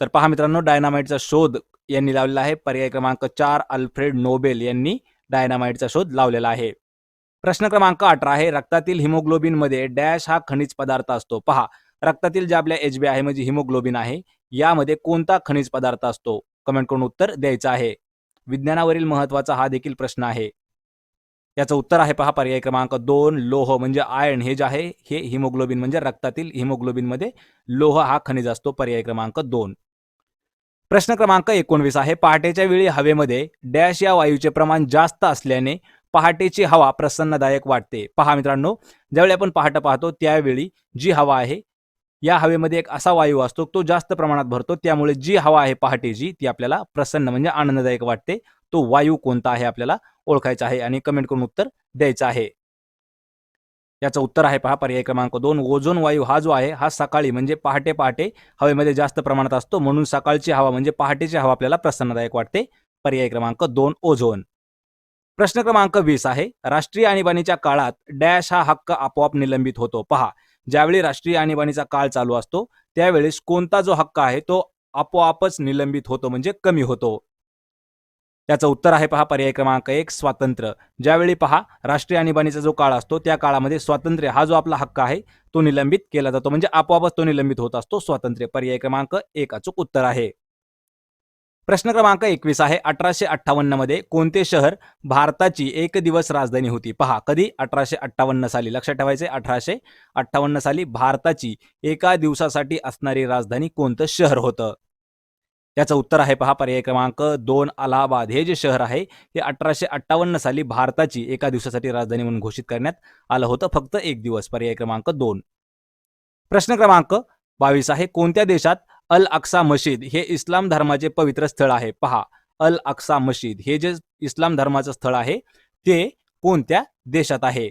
तर पहा मित्रांनो, डायनामाइटचा शोध यांनी लावलेला आहे. पर्याय क्रमांक 4, अल्फ्रेड नोबेल यांनी डायनामाइटचा शोध लावलेला आहे. प्रश्न क्रमांक 18 आहे रक्तातील हिमोग्लोबिन मध्ये डॅश हा खनिज पदार्थ असतो? पहा, रक्तातील जे आपल्या HB आहे म्हणजे हिमोग्लोबिन आहे यामध्ये कोणता खनिज पदार्थ असतो? कमेंट करून उत्तर द्यायचं आहे. विज्ञानावरील महत्वाचा हा देखील प्रश्न आहे. याचं उत्तर आहे पहा पर्याय क्रमांक 2, लोह म्हणजे आयर्न हे जे आहे हे हिमोग्लोबिन म्हणजे रक्तातील हिमोग्लोबिन मध्ये लोह हा खनिज असतो. पर्याय क्रमांक 2. प्रश्न क्रमांक 19 आहे पहाटेच्या वेळी हवेमध्ये डॅश या वायूचे प्रमाण जास्त असल्याने पहाटेची हवा प्रसन्नदायक वाटते. पहा मित्रांनो, ज्यावेळी आपण पहाटे पाहतो त्यावेळी जी हवा आहे या हवेमध्ये एक असा वायू असतो तो जास्त प्रमाणात भरतो, त्यामुळे जी हवा आहे पहाटेची ती आपल्याला प्रसन्न म्हणजे आनंददायक वाटते. तो वायू कोणता आहे आपल्याला ओळखायचा आहे आणि कमेंट करून उत्तर द्यायचं आहे. याचं उत्तर आहे पहा पर्याय क्रमांक 2 ओझोन वायू हा जो आहे हा सकाळी म्हणजे पहाटे पहाटे हवेमध्ये जास्त प्रमाणात असतो, म्हणून सकाळची हवा म्हणजे पहाटेची हवा आपल्याला प्रसन्नदायक वाटते. पर्याय क्रमांक 2 ओझोन. प्रश्न क्रमांक 20 आहे राष्ट्रीय आणीबाणीच्या काळात डॅश हा हक्क आपोआप निलंबित होतो. पहा, ज्यावेळी राष्ट्रीय आणीबाणीचा काळ चालू असतो त्यावेळेस कोणता जो हक्क आहे तो आपोआपच निलंबित होतो म्हणजे कमी होतो. त्याचं उत्तर आहे पहा पर्याय क्रमांक 1 स्वातंत्र्य. ज्यावेळी पहा राष्ट्रीय आणीबाणीचा जो काळ असतो त्या काळामध्ये स्वातंत्र्य हा जो आपला हक्क आहे तो निलंबित केला जातो म्हणजे आपोआपच तो निलंबित होत असतो. स्वातंत्र्य पर्याय क्रमांक 1 अचूक उत्तर आहे. प्रश्न क्रमांक 21 आहे 1858 मध्ये कोणते शहर भारताची एक दिवस राजधानी होती. पहा, कधी 1858 साली, लक्षात ठेवायचे 1858 साली भारताची एका दिवसासाठी असणारी राजधानी कोणतं शहर होतं. याचं उत्तर आहे पहा पर्याय क्रमांक 2 अलाहाबाद. हे जे शहर आहे हे 1858 साली भारताची एका दिवसासाठी राजधानी म्हणून घोषित करण्यात आलं होतं, फक्त एक दिवस. पर्याय क्रमांक 2. प्रश्न क्रमांक 22 आहे कोणत्या देशात अल अक्सा मशीद हे इस्लाम धर्माचे पवित्र स्थळ आहे. पहा, अल अक्सा मशीद हे जे इस्लाम धर्माचं स्थळ आहे ते कोणत्या देशात आहे.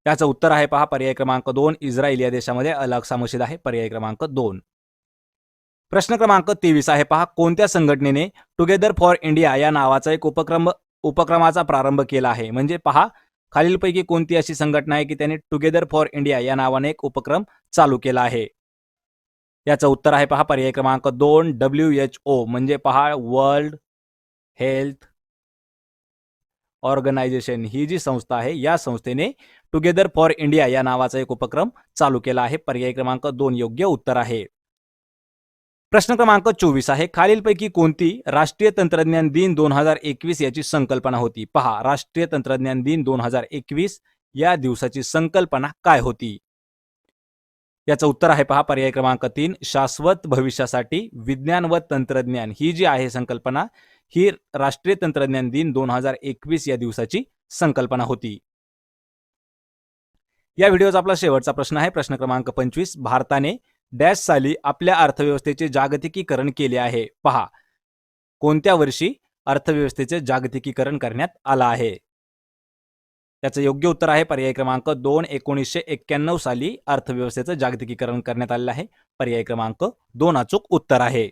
याचं उत्तर आहे पहा पर्याय क्रमांक 2 इस्रायल या देशामध्ये अल अक्सा मशीद आहे. पर्याय क्रमांक 2. प्रश्न क्रमांक 23 आहे पहा कोणत्या संघटनेने टुगेदर फॉर इंडिया या नावाचा एक उपक्रमाचा प्रारंभ केला आहे. म्हणजे पहा, खालीलपैकी कोणती अशी संघटना आहे की त्याने टुगेदर फॉर इंडिया या नावाने एक उपक्रम चालू केला आहे. याचं उत्तर आहे पहा पर्याय क्रमांक 2 WHO. म्हणजे पहा वर्ल्ड हेल्थ ऑर्गनायझेशन ही जी संस्था आहे या संस्थेने टुगेदर फॉर इंडिया या नावाचा एक उपक्रम चालू केला आहे. पर्याय क्रमांक 2 योग्य उत्तर आहे. प्रश्न क्रमांक 24 आहे खालीलपैकी कोणती राष्ट्रीय तंत्रज्ञान दिन 2021 याची संकल्पना होती. पहा, राष्ट्रीय तंत्रज्ञान दिन 2021 या दिवसाची संकल्पना काय होती. याचं उत्तर आहे पहा पर्याय क्रमांक 3 शाश्वत भविष्यासाठी विज्ञान व तंत्रज्ञान ही जी आहे संकल्पना ही राष्ट्रीय तंत्रज्ञान दिन 2021 या दिवसाची संकल्पना होती. या व्हिडिओचा आपला शेवटचा प्रश्न आहे प्रश्न क्रमांक 25 भारताने डॅश साली आपल्या अर्थव्यवस्थेचे जागतिकीकरण केले आहे. पहा, कोणत्या वर्षी अर्थव्यवस्थेचे जागतिकीकरण करण्यात आलं आहे. त्याचं योग्य उत्तर आहे पर्याय क्रमांक 2 1991 साली अर्थव्यवस्थेचं जागतिकीकरण करण्यात आलेलं आहे. पर्याय क्रमांक 2 अचूक उत्तर आहे.